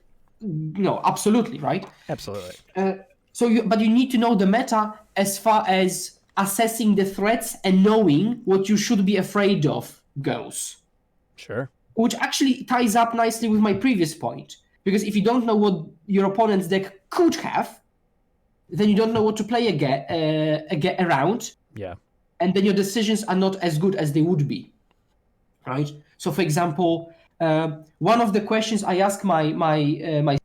absolutely, right? Absolutely. But you need to know the meta as far as assessing the threats and knowing what you should be afraid of goes. Sure. Which actually ties up nicely with my previous point, because if you don't know what your opponent's deck could have, then you don't know what to play around. Yeah. And then your decisions are not as good as they would be, right? So, for example, one of the questions I ask my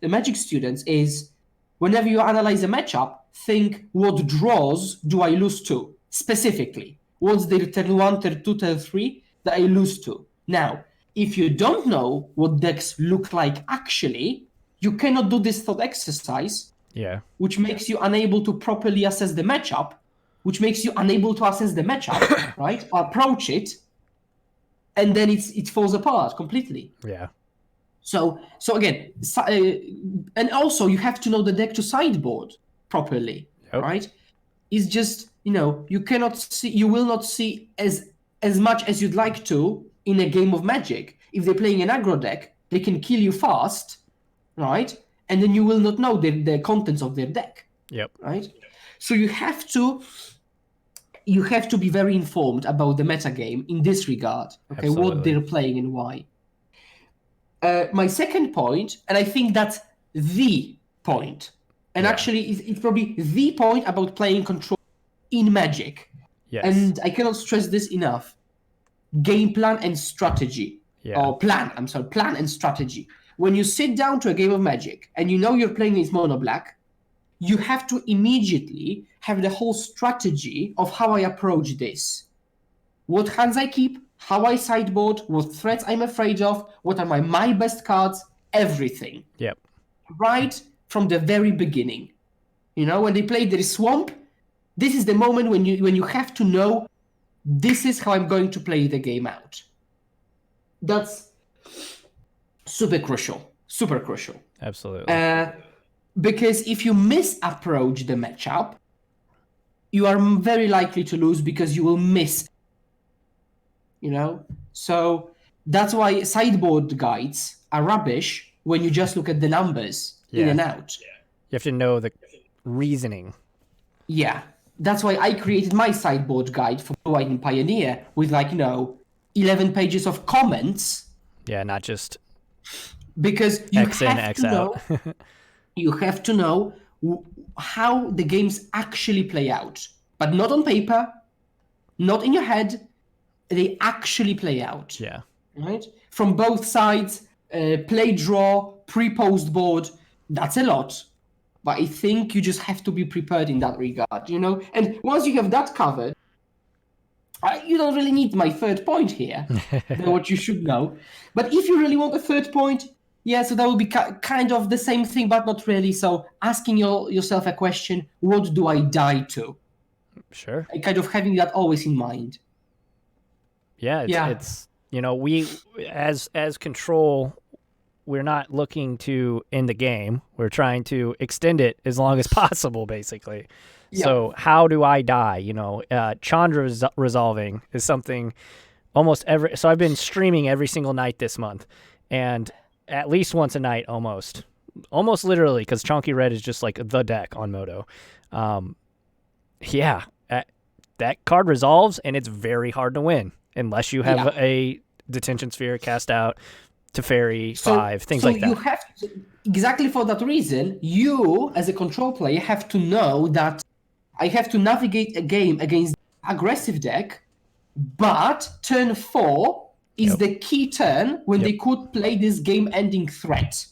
Magic students is, whenever you analyze a matchup, think, what draws do I lose to? specifically. What's their turn 1, turn 2, turn 3 that I lose to? Now, if you don't know what decks look like actually, you cannot do this thought exercise, which makes you unable to properly assess the matchup, right? Or approach it, and then it falls apart completely. Yeah. So again, and also you have to know the deck to sideboard properly, right? It's just, you will not see as much as you'd like to in a game of Magic. If they're playing an aggro deck, they can kill you fast, right? And then you will not know the contents of their deck. Yep. Right? So you have to be very informed about the metagame in this regard. Okay, Absolutely. What they're playing and why. My second point, and I think that's the point, and actually it's probably the point about playing control in Magic. Yes. And I cannot stress this enough. Game plan and strategy. Plan and strategy. When you sit down to a game of Magic and you know you're playing against mono black, you have to immediately have the whole strategy of how I approach this. What hands I keep, how I sideboard, what threats I'm afraid of, what are my best cards, everything. Yep. Right from the very beginning. When they play their swamp, this is the moment when you have to know this is how I'm going to play the game out. That's super crucial. Absolutely. Because if you misapproach the matchup, you are very likely to lose because you will miss. So that's why sideboard guides are rubbish when you just look at the numbers in and out. You have to know the reasoning. Yeah. That's why I created my sideboard guide for Blue White and Pioneer with 11 pages of comments. Yeah, not just because you X in, X out. You have to know how the games actually play out, but not on paper, not in your head. They actually play out. Yeah. Right? From both sides, play draw, pre-post board, that's a lot. But I think you just have to be prepared in that regard, And once you have that covered, you don't really need my third point here, what you should know. But if you really want a third point, so that will be kind of the same thing, but not really. So asking yourself a question, what do I die to? Sure. And kind of having that always in mind. It's we as control, we're not looking to end the game. We're trying to extend it as long as possible, basically. Yeah. So how do I die? Chandra resolving is something almost every. So I've been streaming every single night this month, and at least once a night, almost literally, because Chonky Red is just like the deck on Moto. That card resolves, and it's very hard to win unless you have a Detention Sphere cast out. Teferi, 5, things like that. You have to, exactly for that reason, you as a control player have to know that I have to navigate a game against aggressive deck, but turn 4 is the key turn when they could play this game-ending threat.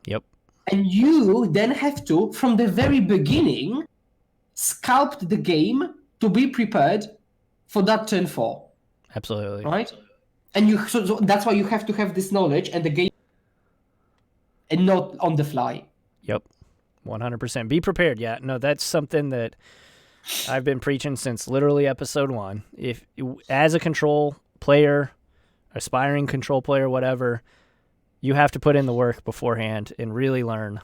Yep. And you then have to, from the very beginning, sculpt the game to be prepared for that turn 4. Absolutely. Right? And so that's why you have to have this knowledge and the game, and not on the fly. Yep, 100%. Be prepared. Yeah, no, that's something that I've been preaching since literally episode 1. If as a control player, aspiring control player, whatever, you have to put in the work beforehand and really learn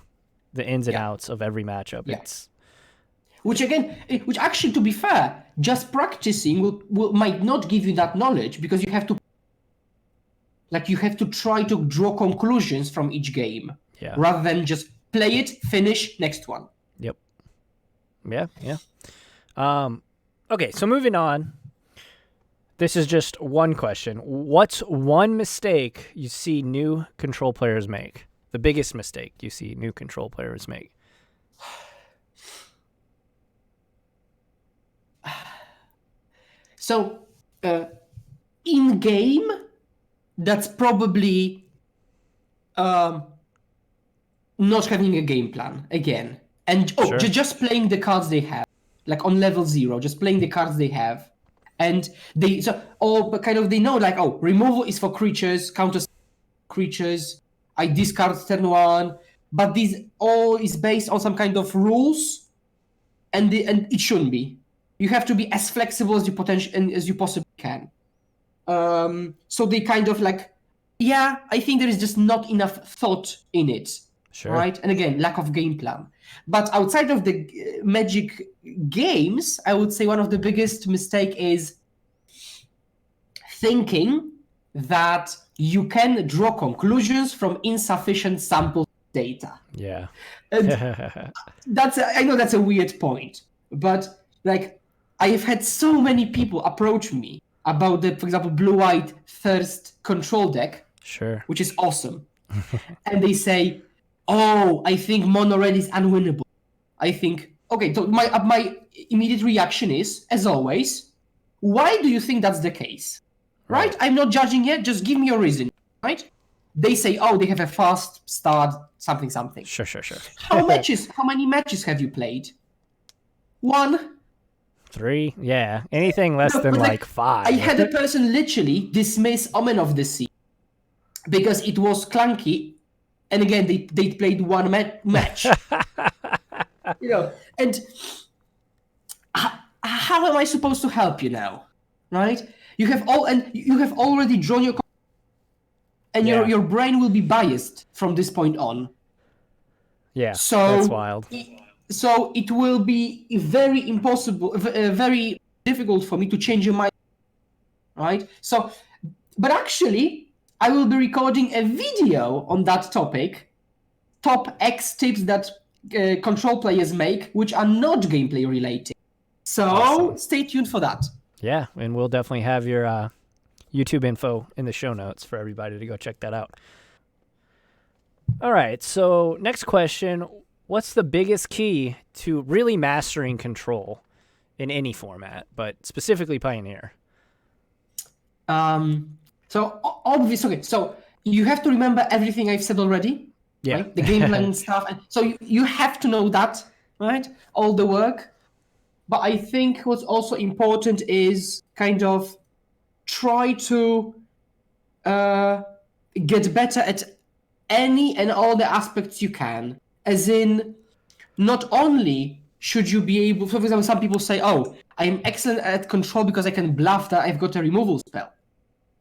the ins and outs of every matchup. Yeah. Which actually, to be fair, just practicing might not give you that knowledge, because you have to try to draw conclusions from each game rather than just play it, finish, next one. Yep. Yeah. Okay, so moving on. This is just one question. What's one mistake you see new control players make? The biggest mistake you see new control players make? So, in game, that's probably not having a game plan again, and just playing the cards they have. like on level 0, just playing the cards they have. And they they know like, oh, removal is for creatures, counter creatures, I discard turn 1, but this all is based on some kind of rules, and it shouldn't be. You have to be as flexible as you possibly can. So they kind of like, yeah, I think there is just not enough thought in it. Sure. Right? And again, lack of game plan. But outside of the Magic games, I would say one of the biggest mistake is thinking that you can draw conclusions from insufficient sample data. Yeah. And I know that's a weird point, but like I've had so many people approach me about the, for example, blue-white Thirst control deck, Sure. which is awesome. And they say, oh, I think mono red is unwinnable. I think, okay, so my immediate reaction is, as always, why do you think that's the case? Right? I'm not judging yet, just give me your reason, right? They say, oh, they have a fast start, something. Sure. How many matches have you played? 1? 3? Yeah. Anything less than like 5. I had a person literally dismiss Omen of the Sea because it was clunky, and again they played 1 match. And how am I supposed to help you now, right? You have already drawn your, and your brain will be biased from this point on. Yeah, so that's wild. So it will be very difficult for me to change your mind, right? So, but actually, I will be recording a video on that topic, top X tips that control players make, which are not gameplay related. So awesome. Stay tuned for that. Yeah, and we'll definitely have your YouTube info in the show notes for everybody to go check that out. All right, so next question. What's the biggest key to really mastering control in any format, but specifically Pioneer? So obviously, so you have to remember everything I've said already. Yeah. Right? The game plan and stuff. And so you have to know that, right? All the work. But I think what's also important is kind of try to get better at any and all the aspects you can. As in, not only should you be able, for example, some people say, oh, I'm excellent at control because I can bluff that I've got a removal spell.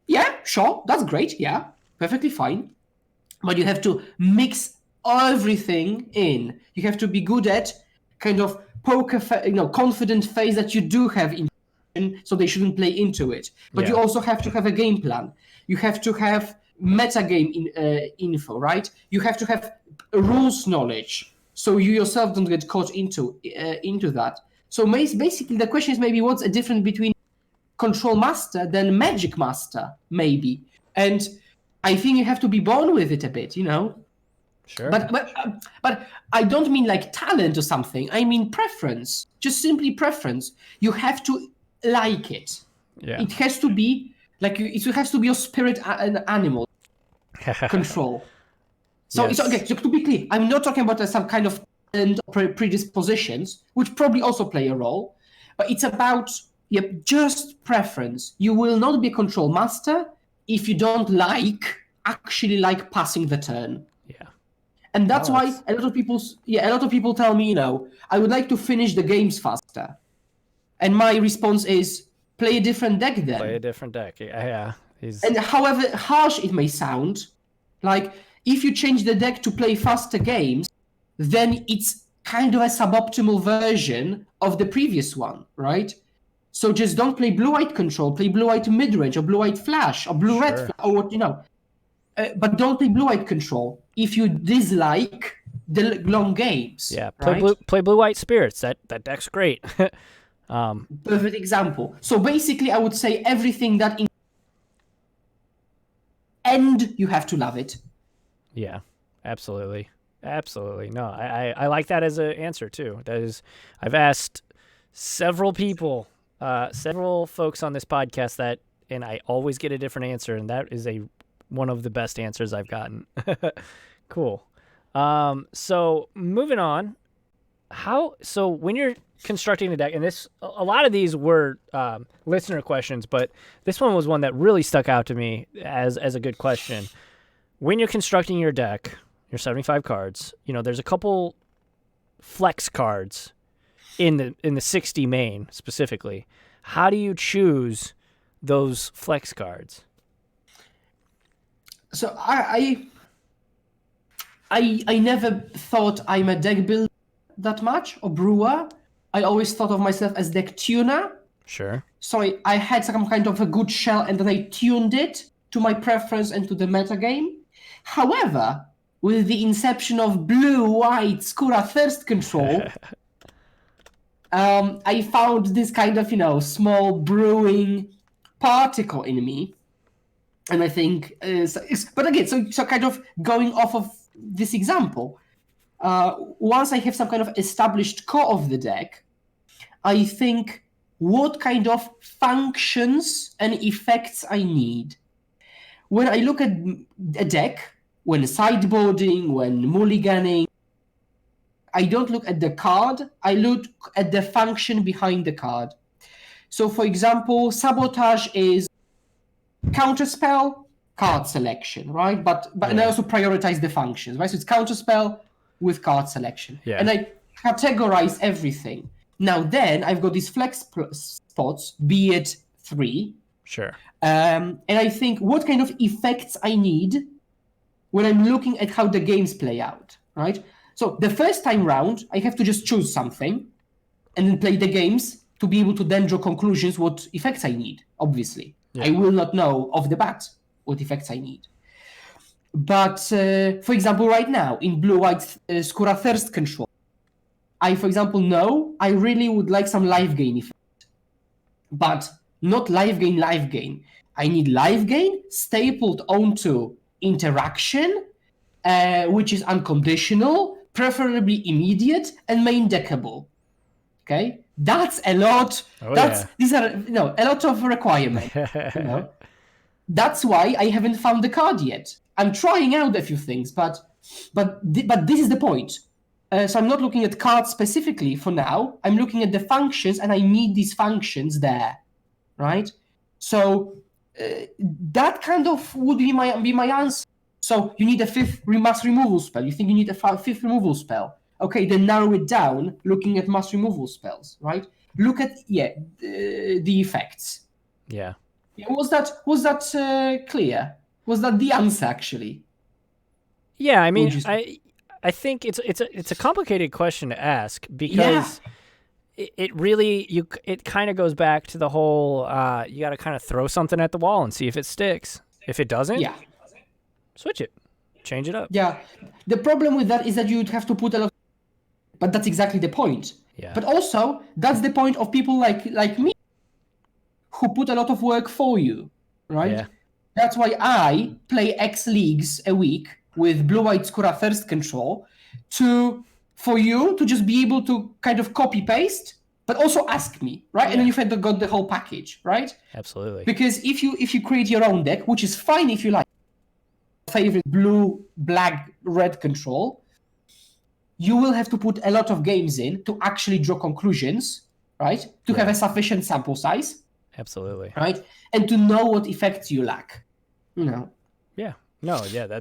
Yeah, sure, that's great, yeah, perfectly fine. But you have to mix everything in. You have to be good at kind of confident phase that you do have in, so they shouldn't play into it. But you also have to have a game plan. You have to have metagame info, right? You have to have rules knowledge, so you yourself don't get caught into that. So basically, the question is maybe what's the difference between Control Master than Magic Master, maybe. And I think you have to be born with it a bit, Sure. But I don't mean like talent or something. I mean preference, just simply preference. You have to like it. Yeah. It has to be like it has to be your spirit and animal control. So Yes. it's okay. So to be clear, I'm not talking about some kind of predispositions, which probably also play a role, but it's about just preference. You will not be a control master if you don't actually like passing the turn. Yeah. And that's why a lot of people tell me, I would like to finish the games faster. And my response is, play a different deck then. Play a different deck. Yeah. And however harsh it may sound, like if you change the deck to play faster games, then it's kind of a suboptimal version of the previous one, right? So just don't play blue-white control, play blue-white midrange or blue-white flash or blue-red flash or what, but don't play blue-white control if you dislike the long games. Yeah, play blue-white spirits. That deck's great. Perfect example. So basically, I would say everything that and you have to love it. Yeah, absolutely. No, I like that as an answer too. That is, I've asked several people, several folks on this podcast that, and I always get a different answer, and that is one of the best answers I've gotten. Cool. So moving on, So when you're constructing a deck, and a lot of these were listener questions, but this one was one that really stuck out to me as a good question. When you're constructing your deck, your 75 cards, there's a couple flex cards in the 60 main specifically. How do you choose those flex cards? So I never thought I'm a deck builder that much, or brewer. I always thought of myself as deck tuner. Sure. So I had some kind of a good shell, and then I tuned it to my preference and to the meta game. However, with the inception of blue-white Skura thirst control, I found this kind of, small brewing particle in me. And I think, but again, so kind of going off of this example, once I have some kind of established core of the deck, I think what kind of functions and effects I need. When I look at a deck, when sideboarding, when mulliganing, I don't look at the card, I look at the function behind the card. So for example, Sabotage is counterspell, card selection, right? But and I also prioritize the functions, right? So it's counterspell with card selection. Yeah. And I categorize everything. Now then, I've got these flex spots, be it 3. Sure. And I think what kind of effects I need when I'm looking at how the games play out, right? So the first time round, I have to just choose something and then play the games to be able to then draw conclusions what effects I need, obviously. Yeah. I will not know off the bat what effects I need. But for example, right now in blue-white Skura thirst control, I, for example, know I really would like some life gain effect. But not life gain. I need life gain stapled onto interaction, which is unconditional, preferably immediate, and main deckable. Okay? That's a lot. These are a lot of requirements. That's why I haven't found the card yet. I'm trying out a few things, but this is the point. So I'm not looking at cards specifically for now. I'm looking at the functions, and I need these functions there, right? So that kind of would be my answer. So you need a 5th mass removal spell. You think you need a 5th removal spell? Okay, then narrow it down, looking at mass removal spells, right? Look at the effects. Yeah. Was that clear? Was that the answer actually? Yeah, I mean, I think it's a complicated question to ask because it really kind of goes back to the whole you got to kind of throw something at the wall and see if it sticks. If it doesn't, switch it, change it up. Yeah, the problem with that is that you'd have to put a lot, but that's exactly the point. Yeah. But also that's the point of people like me who put a lot of work for you, right? Yeah. That's why I play X leagues a week with blue-white Skura thirst control for you to just be able to kind of copy paste, but also ask me, right? Yeah. And then you've got the whole package, right? Absolutely. Because if you create your own deck, which is fine if you like, favorite blue, black, red control, you will have to put a lot of games in to actually draw conclusions, right? To have a sufficient sample size. Absolutely. Right? And to know what effects you lack. Yeah. No, yeah,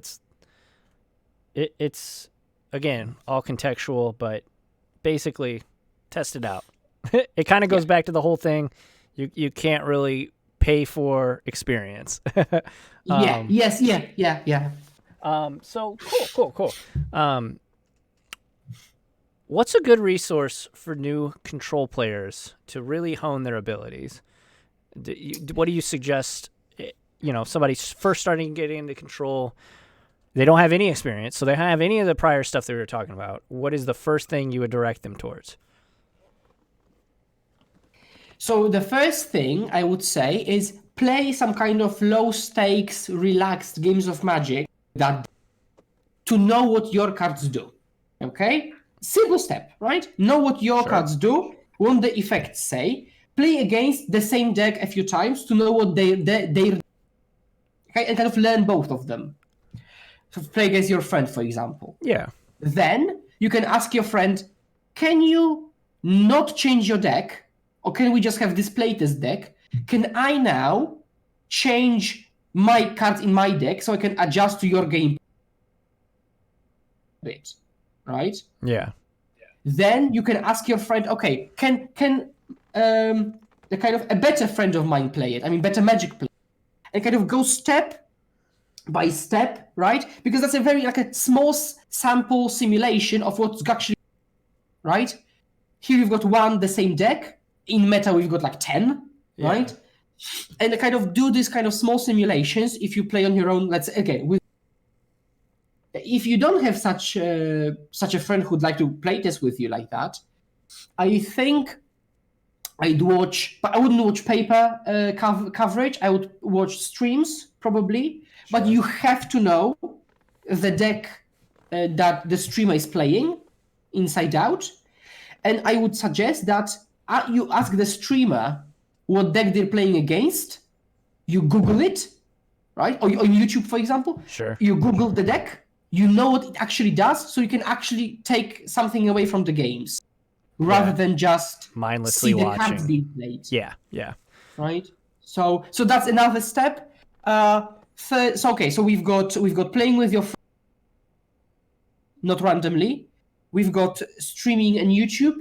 it's again, all contextual, but basically test it out. It kind of goes back to the whole thing. You can't really pay for experience. Yeah. So cool. What's a good resource for new control players to really hone their abilities? What do you suggest? Somebody's first starting to get into control. They don't have any experience, so they don't have any of the prior stuff that we were talking about. What is the first thing you would direct them towards? So the first thing I would say is play some kind of low-stakes, relaxed games of Magic to know what your cards do. Okay? Simple step, right? Know what your cards do, what the effects say. Play against the same deck a few times to know what they okay, and kind of learn both of them. So play against your friend, for example. Yeah. Then you can ask your friend, can you not change your deck, or can we just have this playtest deck? Can I now change my cards in my deck so I can adjust to your game bit, right? Yeah. Then you can ask your friend, okay, can the kind of a better friend of mine play it? I mean, better Magic play it, and kind of go step by step, right? Because that's a very like a small sample simulation of what's actually right. Here we've got the same deck. In meta, we've got like 10, right? And kind of do this kind of small simulations if you play on your own. Let's again, if you don't have such a friend who'd like to play this with you like that, I think I'd watch, but I wouldn't watch paper coverage. I would watch streams probably, but you have to know the deck that the streamer is playing inside out. And I would suggest that you ask the streamer what deck they're playing against. You Google it, right? Or on YouTube, for example. Sure. You Google the deck. You know what it actually does, so you can actually take something away from the games, rather than just mindlessly see the watching cards being played. Yeah. Right. So that's another step. So we've got playing with your friends, not randomly. We've got streaming and YouTube.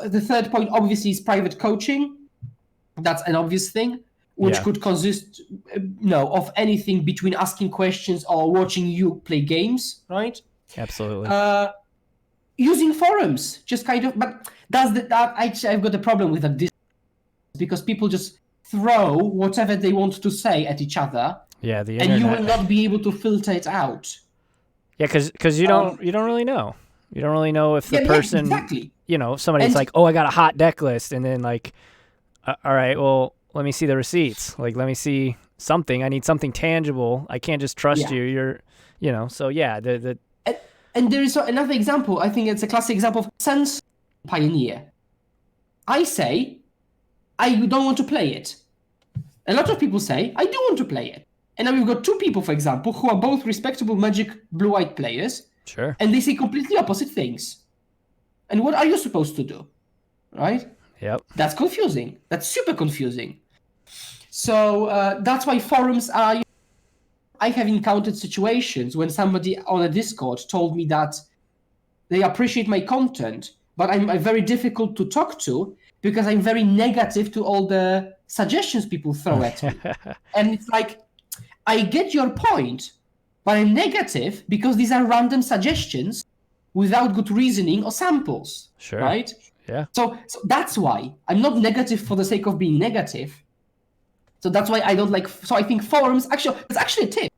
The third point, obviously, is private coaching. That's an obvious thing, which could consist of anything between asking questions or watching you play games, right? Absolutely. Using forums, just kind of, but I've got a problem with that because people just throw whatever they want to say at each other. Yeah, the internet. And you will not be able to filter it out. Yeah, because you don't really know. You don't really know if the person, exactly. If somebody's like, oh, I got a hot deck list, and then like, all right, well, let me see the receipts. Like, let me see something. I need something tangible. I can't just trust you. You're, so yeah. And there is another example. I think it's a classic example of Sense Pioneer. I say, I don't want to play it. A lot of people say, I do want to play it. And now we've got two people, for example, who are both respectable Magic blue-white players. Sure. And they say completely opposite things. And what are you supposed to do? Right? Yep. That's confusing. That's super confusing. So that's why forums are... I have encountered situations when somebody on a Discord told me that they appreciate my content, but I'm very difficult to talk to because I'm very negative to all the suggestions people throw at me. And it's like, I get your point, but I'm negative because these are random suggestions without good reasoning or samples. Sure. Right? Yeah. So that's why I'm not negative for the sake of being negative. So that's why I don't like. So I think forums. Actually, it's actually a tip.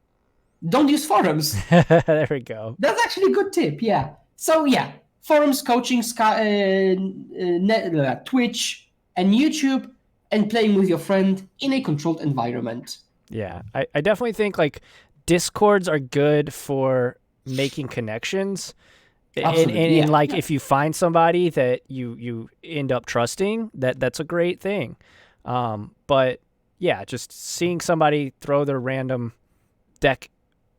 Don't use forums. There we go. That's actually a good tip. Yeah. So yeah, forums, coaching, Twitch, and YouTube, and playing with your friend in a controlled environment. Yeah, I definitely think like Discords are good for making connections. Absolutely, and like if you find somebody that you end up trusting, that's a great thing. But yeah, just seeing somebody throw their random deck,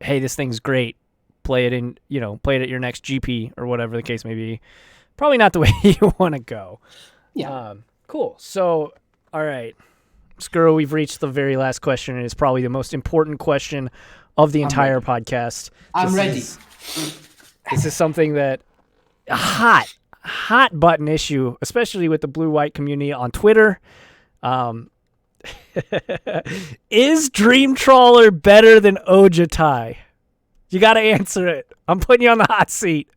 hey, this thing's great, play it at your next GP or whatever the case may be, probably not the way you want to go. Yeah. Cool. So, all right, Skura, we've reached the very last question, and it's probably the most important question of the entire podcast. I'm ready. This is something that a hot button issue, especially with the blue-white community on Twitter. Is Dream Trawler better than Ojutai? You got to answer it. I'm putting you on the hot seat.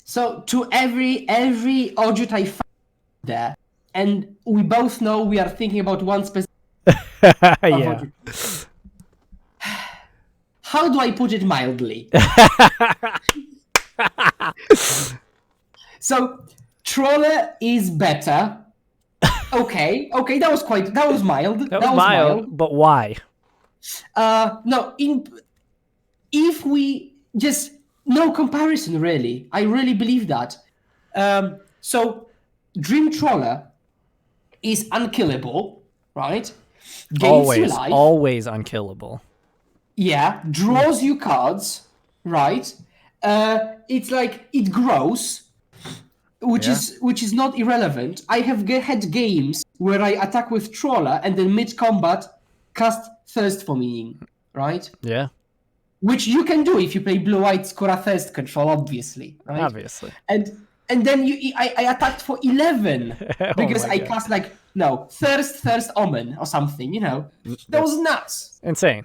So to every Ojutai fan there, and we both know we are thinking about one specific. Yeah. How do I put it mildly? So Trawler is better. Okay, that was mild. That was mild, but why? If we just no comparison really. I really believe that. So Dream Trawler is unkillable, right? Gains you life. Always unkillable. Yeah, draws you cards, right? It's like it grows. which Yeah. is not irrelevant. I have had games where I attack with Trawler and then mid-combat cast Thirst for Meaning, right? Yeah. Which you can do if you play Blue-White Skura Thirst control, obviously, right? Obviously. And then I attacked for 11 because Oh my I God. cast Thirst Omen or something, That was nuts. Insane.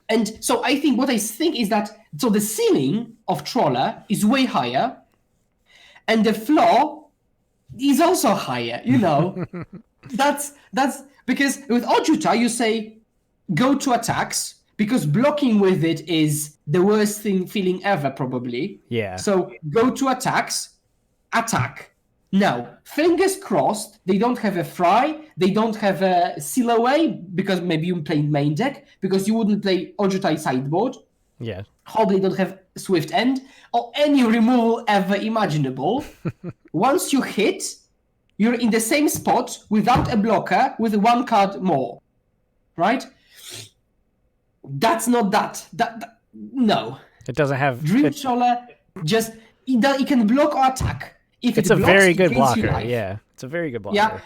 And so I think is that the ceiling of Trawler is way higher, and the floor is also higher. That's because with Ojuta you say go to attacks because blocking with it is the worst feeling ever probably. Yeah. So go to attacks, attack. Now, fingers crossed, they don't have a Fry, they don't have a Seal Away, because maybe you play main deck, because you wouldn't play Ojutai sideboard. Yeah. Hope they don't have Swift End, or any removal ever imaginable. Once you hit, you're in the same spot without a blocker with one card more. Right? That's not that. No. It doesn't have... Dream Trawler just... It can block or attack. If It's it a blocks, very it good gains you blocker. life. Yeah. It's a very good blocker. Yeah.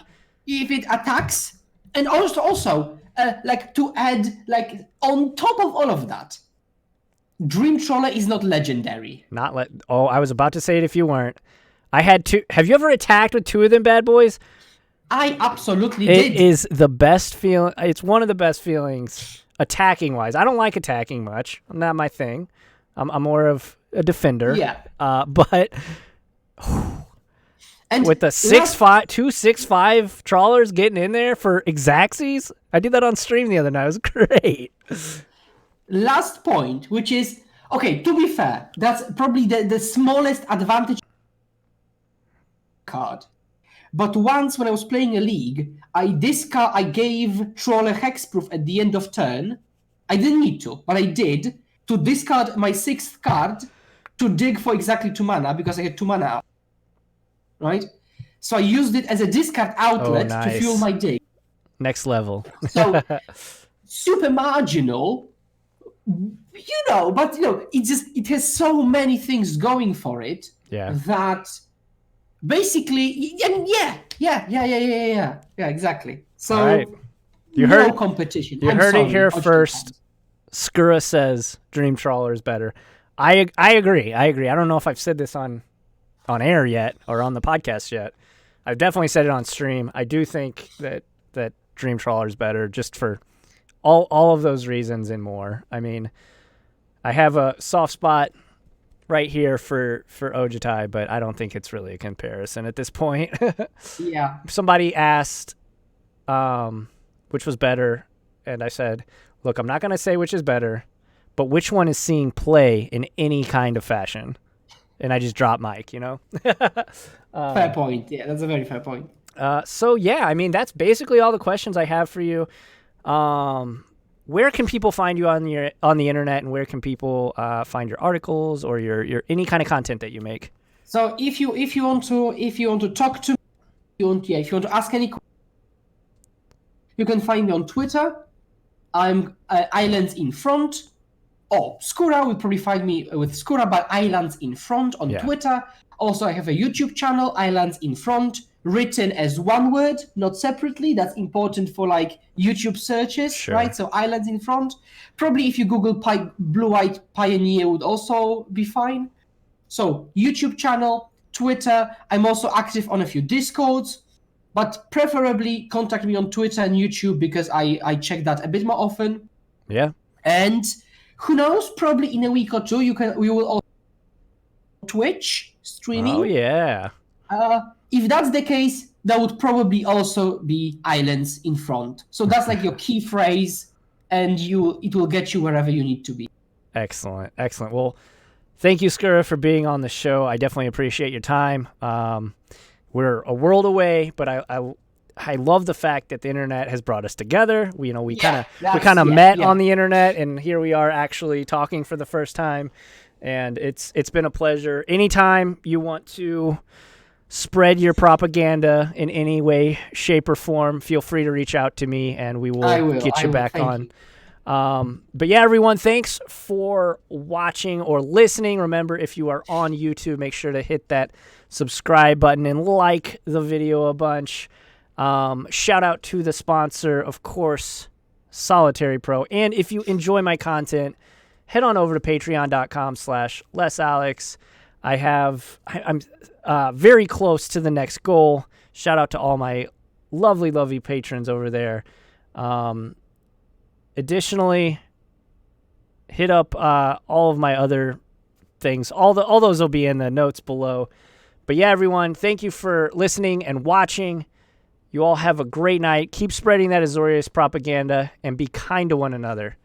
If it attacks, and also to add, on top of all of that, Dream Trawler is not legendary. I was about to say it if you weren't. I had two. Have you ever attacked with two of them bad boys? I absolutely did. It is the best feeling. It's one of the best feelings attacking wise. I don't like attacking much. Not my thing. I'm more of a defender. Yeah. But And with the 6'5" trawlers getting in there for Xaxes, I did that on stream the other night. It was great. Last point, which is, okay, to be fair, that's probably the smallest advantage card. But once when I was playing a league, I gave Trawler Hexproof at the end of turn. I didn't need to, but I did, to discard my 6th card to dig for exactly 2 mana, because I had 2 mana out. Right? So I used it as a discard outlet to fuel my dig. Next level. So super marginal, but it has so many things going for it that basically, yeah, exactly. So right. no competition. You heard it here first. Skura says Dream Trawler is better. I agree. I don't know if I've said this on air yet or on the podcast yet. I've definitely said it on stream. I do think that Dream Trawler is better, just for all of those reasons and more. I mean, I have a soft spot right here for Ojutai, but I don't think it's really a comparison at this point. Yeah. Somebody asked which was better, and I said, look, I'm not going to say which is better, but which one is seeing play in any kind of fashion? And I just dropped Mike, Fair point. Yeah, that's a very fair point. So yeah, I mean, that's basically all the questions I have for you. Where can people find you on the internet, and where can people find your articles or your any kind of content that you make? So if you want to talk to me, if you want to ask any questions, you can find me on Twitter. I'm IslandsInFront. Oh, Skura would probably find me with Skura, but IslandsInFront on Twitter. Also, I have a YouTube channel, IslandsInFront, written as one word, not separately. That's important for YouTube searches, right? So IslandsInFront. Probably if you Google Blue-White Pioneer would also be fine. So YouTube channel, Twitter. I'm also active on a few Discords, but preferably contact me on Twitter and YouTube because I check that a bit more often. Yeah. And who knows? Probably in a week or two, we will also Twitch streaming. Oh yeah. If that's the case, that would probably also be IslandsInFront. So that's your key phrase, and it will get you wherever you need to be. Excellent. Well, thank you, Skura, for being on the show. I definitely appreciate your time. We're a world away, but I love the fact that the internet has brought us together. We kind of met on the internet, and here we are actually talking for the first time. And it's been a pleasure. Anytime you want to spread your propaganda in any way, shape, or form, feel free to reach out to me, and we will get you back on. But yeah, everyone, thanks for watching or listening. Remember, if you are on YouTube, make sure to hit that subscribe button and like the video a bunch. Shout out to the sponsor, of course, Solitary Pro. And if you enjoy my content, head on over to patreon.com/lessalex. I'm very close to the next goal. Shout out to all my lovely, lovely patrons over there. Additionally, hit up all of my other things. All those will be in the notes below. But yeah, everyone, thank you for listening and watching. You all have a great night. Keep spreading that Azorius propaganda and be kind to one another.